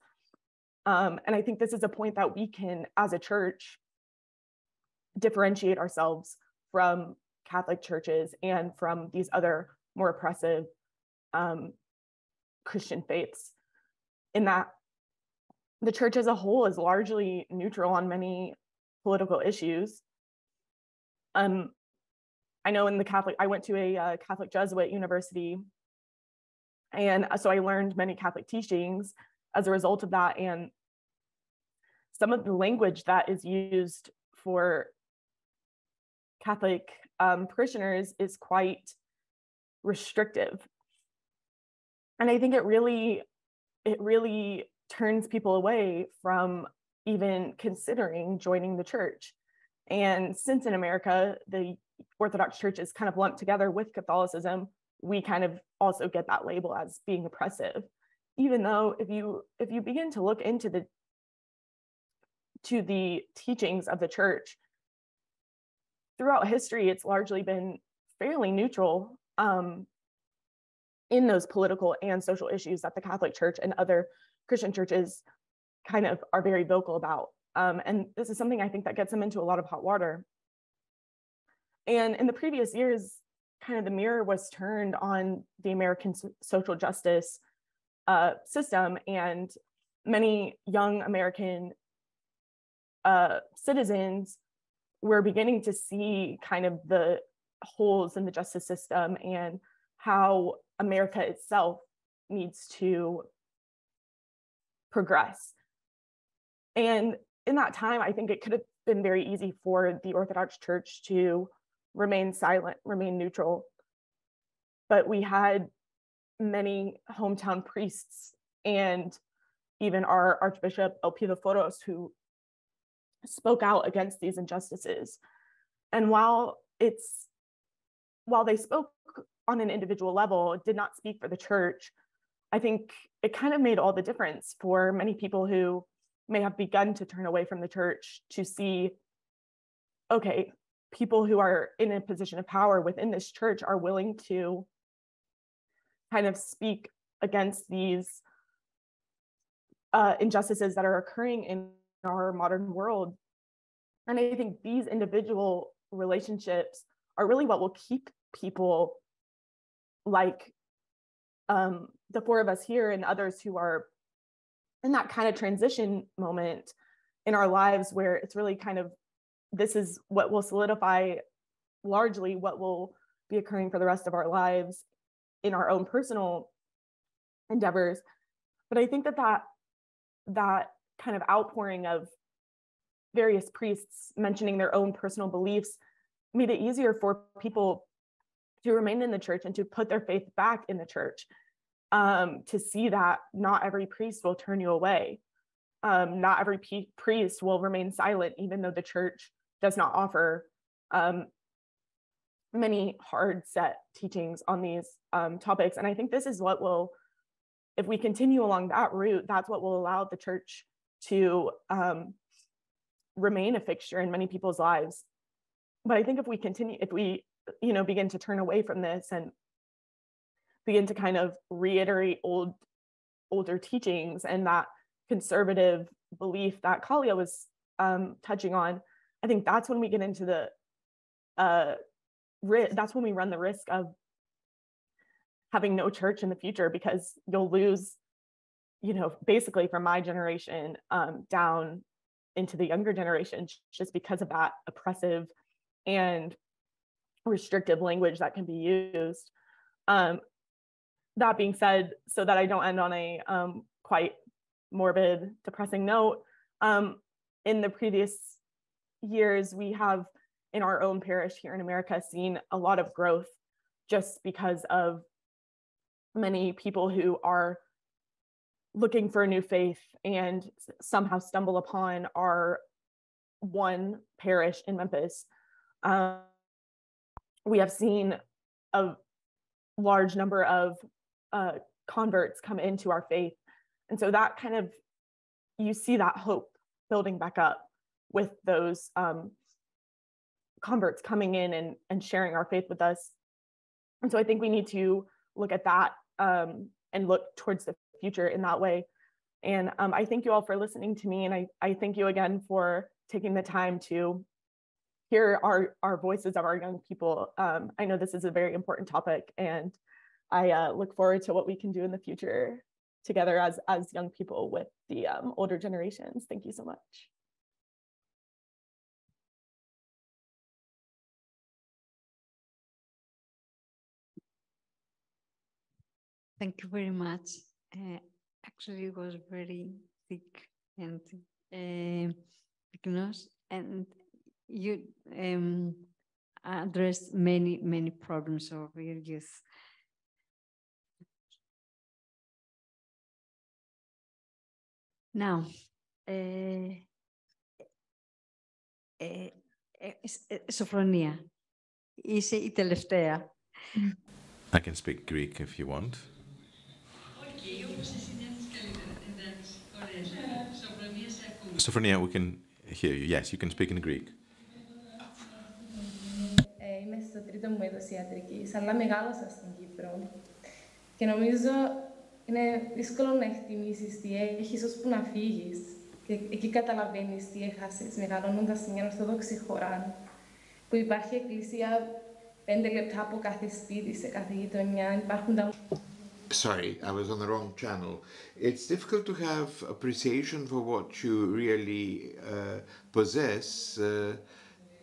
And I think this is a point that we can, as a church, differentiate ourselves from Catholic churches and from these other more oppressive Christian faiths, in that the church as a whole is largely neutral on many political issues. I know I went to a Catholic Jesuit university, and so I learned many Catholic teachings as a result of that. And some of the language that is used for Catholic parishioners is quite restrictive. And I think it really turns people away from even considering joining the church. And since in America, the Orthodox Church is kind of lumped together with Catholicism, we kind of also get that label as being oppressive. Even though if you begin to look into the teachings of the church, throughout history, it's largely been fairly neutral in those political and social issues that the Catholic Church and other Christian churches kind of are very vocal about. And this is something I think that gets them into a lot of hot water. And in the previous years, kind of the mirror was turned on the American social justice system, and many young American citizens were beginning to see kind of the holes in the justice system and how America itself needs to progress. And in that time, I think it could have been very easy for the Orthodox Church to remain silent, remain neutral. But we had many hometown priests and even our Archbishop Elpidiophoros who spoke out against these injustices. And while they spoke on an individual level, did not speak for the church, I think it kind of made all the difference for many people who may have begun to turn away from the church to see, okay, people who are in a position of power within this church are willing to kind of speak against these injustices that are occurring in our modern world. And I think these individual relationships are really what will keep people like the four of us here and others who are in that kind of transition moment in our lives where it's really kind of, this is what will solidify largely what will be occurring for the rest of our lives in our own personal endeavors. But I think that kind of outpouring of various priests mentioning their own personal beliefs made it easier for people to remain in the church and to put their faith back in the church, to see that not every priest will turn you away. Not every priest will remain silent, even though the church does not offer many hard set teachings on these topics. And I think this is what will, if we continue along that route, that's what will allow the church to remain a fixture in many people's lives. But I think if we continue, if we, begin to turn away from this and begin to kind of reiterate older teachings and that conservative belief that Kallia was touching on, I think that's when we get into the, that's when we run the risk of having no church in the future, because you'll lose, basically from my generation down into the younger generation, just because of that oppressive and restrictive language that can be used. That being said, so that I don't end on a quite morbid, depressing note, in the previous years, we have in our own parish here in America seen a lot of growth just because of many people who are looking for a new faith and somehow stumble upon our one parish in Memphis. We have seen a large number of converts come into our faith. And so that kind of, you see that hope building back up with those converts coming in and sharing our faith with us. And so I think we need to look at that and look towards the future in that way. And I thank you all for listening to me. And I thank you again for taking the time to hear our voices of our young people. I know this is a very important topic, and I look forward to what we can do in the future together as young people with the older generations. Thank you so much. Thank you very much. Actually, it was very thick and and you addressed many problems of your youth. Now, Sofronia, είσαι η τελευταία. I can speak Greek if you want. Sofronia, we can hear you. Yes, you can speak in Greek. Είμαι στο τρίτο μου έτος ιατρικής, αλλά μεγάλωσα στην Κύπρο. Και νομίζω είναι δύσκολο να εκτιμήσεις τι έχεις ώσπου να φύγεις. Και εκεί καταλαβαίνεις τι έχασες, μεγαλώνοντας σε μια ορθόδοξη χώρα, που υπάρχει εκκλησία 5 λεπτά από κάθε σπίτι, σε κάθε γειτονιά. Υπάρχουν τα... Sorry, I was on the wrong channel. It's difficult to have appreciation for what you really possess,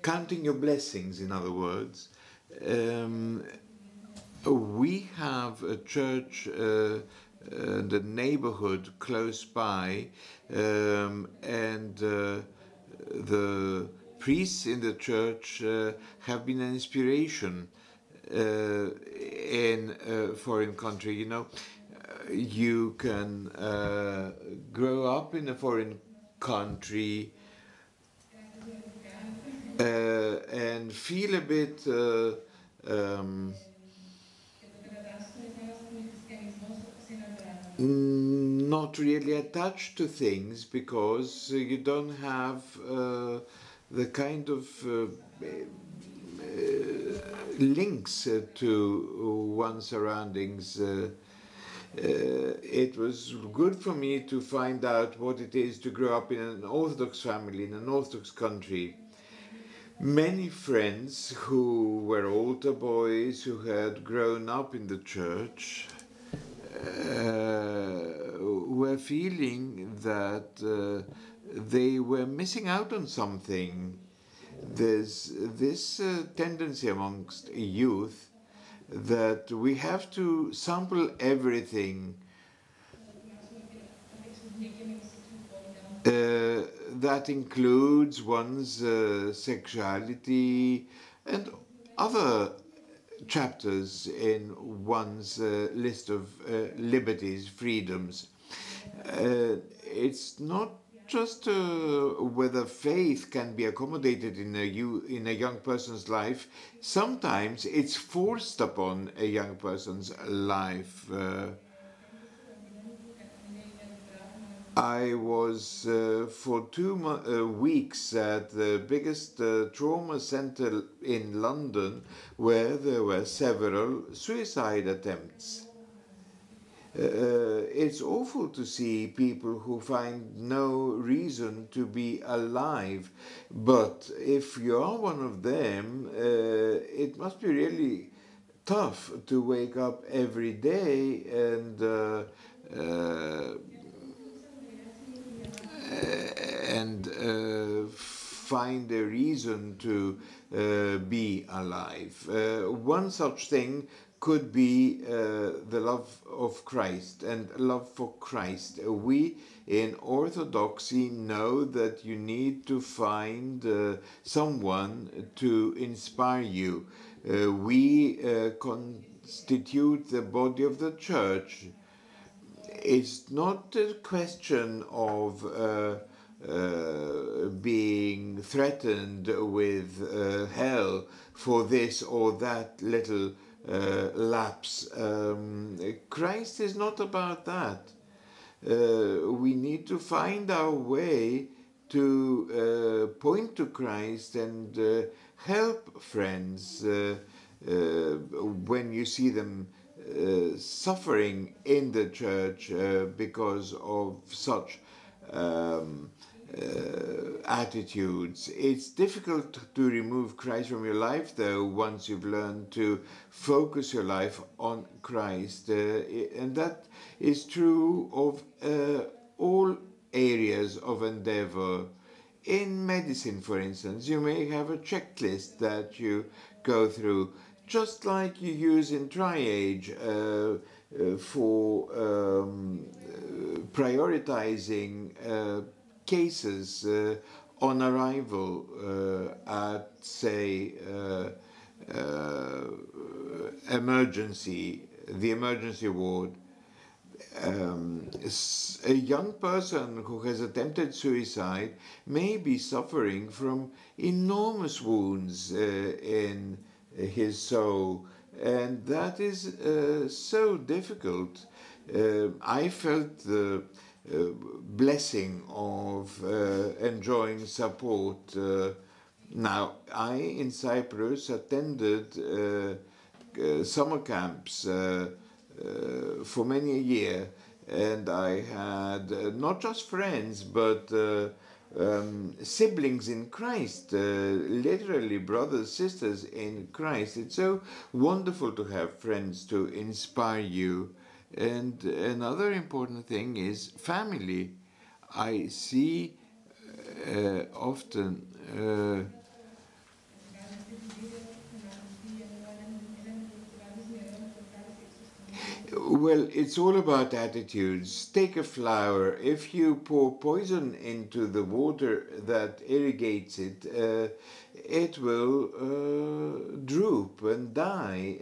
counting your blessings, in other words. We have a church in the neighborhood close by, and the priests in the church have been an inspiration in a foreign country. You can grow up in a foreign country and feel a bit not really attached to things, because you don't have the kind of links to one's surroundings. It was good for me to find out what it is to grow up in an Orthodox family, in an Orthodox country. Many friends who were altar boys, who had grown up in the church, were feeling that they were missing out on something. There's this tendency amongst youth that we have to sample everything. That includes one's sexuality and other chapters in one's list of liberties, freedoms. It's not just whether faith can be accommodated in a young person's life. Sometimes it's forced upon a young person's life. I was for 2 weeks at the biggest trauma center in London, where there were several suicide attempts. It's awful to see people who find no reason to be alive, but if you are one of them, it must be really tough to wake up every day and find a reason to be alive. One such thing could be the love of Christ and love for Christ. We in Orthodoxy know that you need to find someone to inspire you. We constitute the body of the church. It's not a question of being threatened with hell for this or that little lapse. Christ is not about that. We need to find our way to point to Christ and help friends when you see them suffering in the church because of such attitudes. It's difficult to remove Christ from your life, though, once you've learned to focus your life on Christ. And that is true of all areas of endeavor. In medicine, for instance, you may have a checklist that you go through, just like you use in triage for prioritizing cases on arrival at, say, the emergency ward. A young person who has attempted suicide may be suffering from enormous wounds in his soul, and that is so difficult. I felt the blessing of enjoying support. Now, I in Cyprus attended summer camps for many a year, and I had not just friends but siblings in Christ, literally brothers, sisters in Christ. It's so wonderful to have friends to inspire you. And another important thing is family. I see often well, it's all about attitudes. Take a flower. If you pour poison into the water that irrigates it, it will droop and die.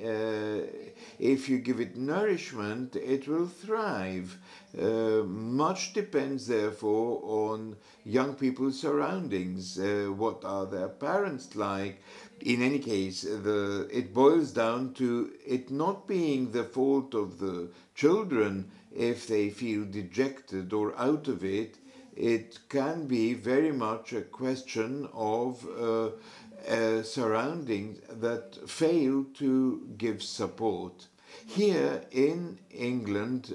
If you give it nourishment, it will thrive. Much depends, therefore, on young people's surroundings. What are their parents like? In any case, it boils down to it not being the fault of the children if they feel dejected or out of it. It can be very much a question of surroundings that fail to give support. Here in England,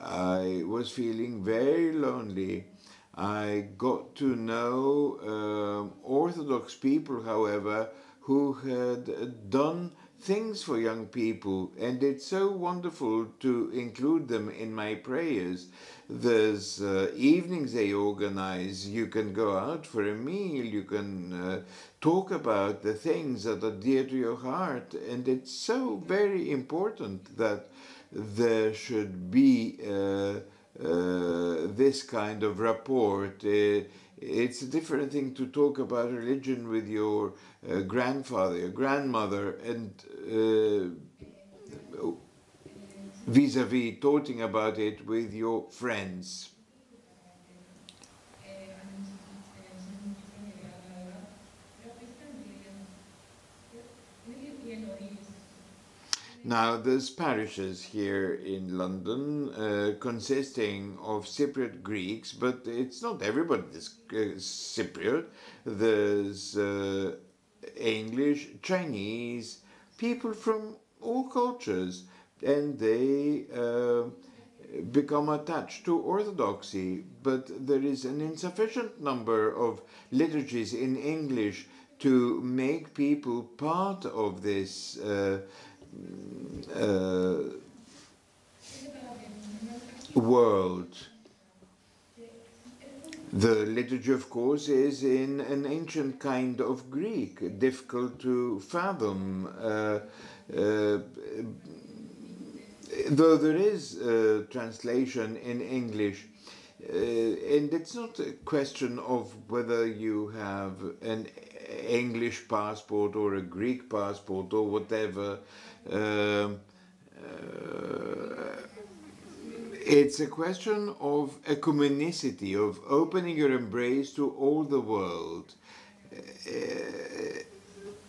I was feeling very lonely. I got to know Orthodox people, however, who had done things for young people, and it's so wonderful to include them in my prayers. There's evenings they organize. You can go out for a meal, you can talk about the things that are dear to your heart, and it's so very important that there should be this kind of rapport. It's a different thing to talk about religion with your grandfather, your grandmother, and vis-a-vis talking about it with your friends. Now, there's parishes here in London consisting of Cypriot Greeks, but it's not everybody that's Cypriot. There's English, Chinese, people from all cultures, and they become attached to Orthodoxy. But there is an insufficient number of liturgies in English to make people part of this world. The liturgy, of course, is in an ancient kind of Greek, difficult to fathom, though there is a translation in English. And it's not a question of whether you have an English passport or a Greek passport or whatever. It's a question of ecumenicity, of opening your embrace to all the world.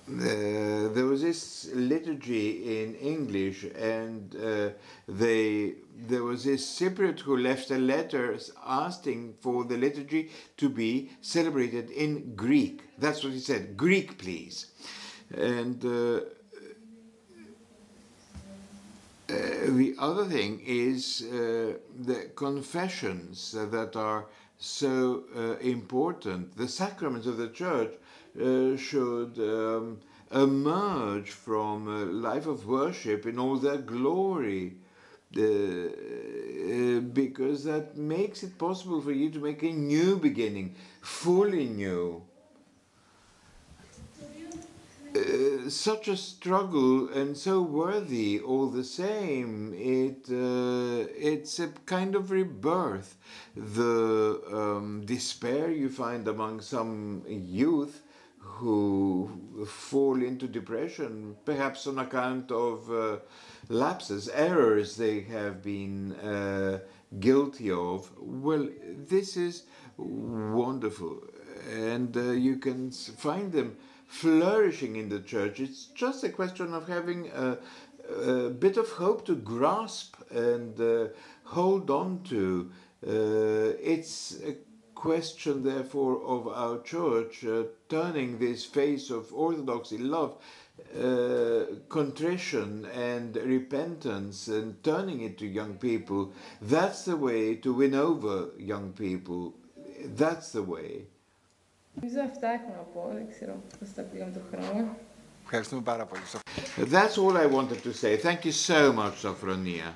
There was this liturgy in English, and there was this Cypriot who left a letter asking for the liturgy to be celebrated in Greek. That's what he said, Greek, please. And the other thing is the confessions that are so important. The sacraments of the Church should emerge from a life of worship in all their glory, because that makes it possible for you to make a new beginning, fully new. Such a struggle, and so worthy all the same. It's a kind of rebirth. The despair you find among some youth who fall into depression, perhaps on account of lapses, errors they have been guilty of. Well, this is wonderful, and you can find them flourishing in the Church. It's just a question of having a bit of hope to grasp and hold on to. It's a question, therefore, of our Church turning this face of orthodoxy, love, contrition and repentance, and turning it to young people. That's the way to win over young people. That's the way. That's all I wanted to say. Thank you so much, Sofronia.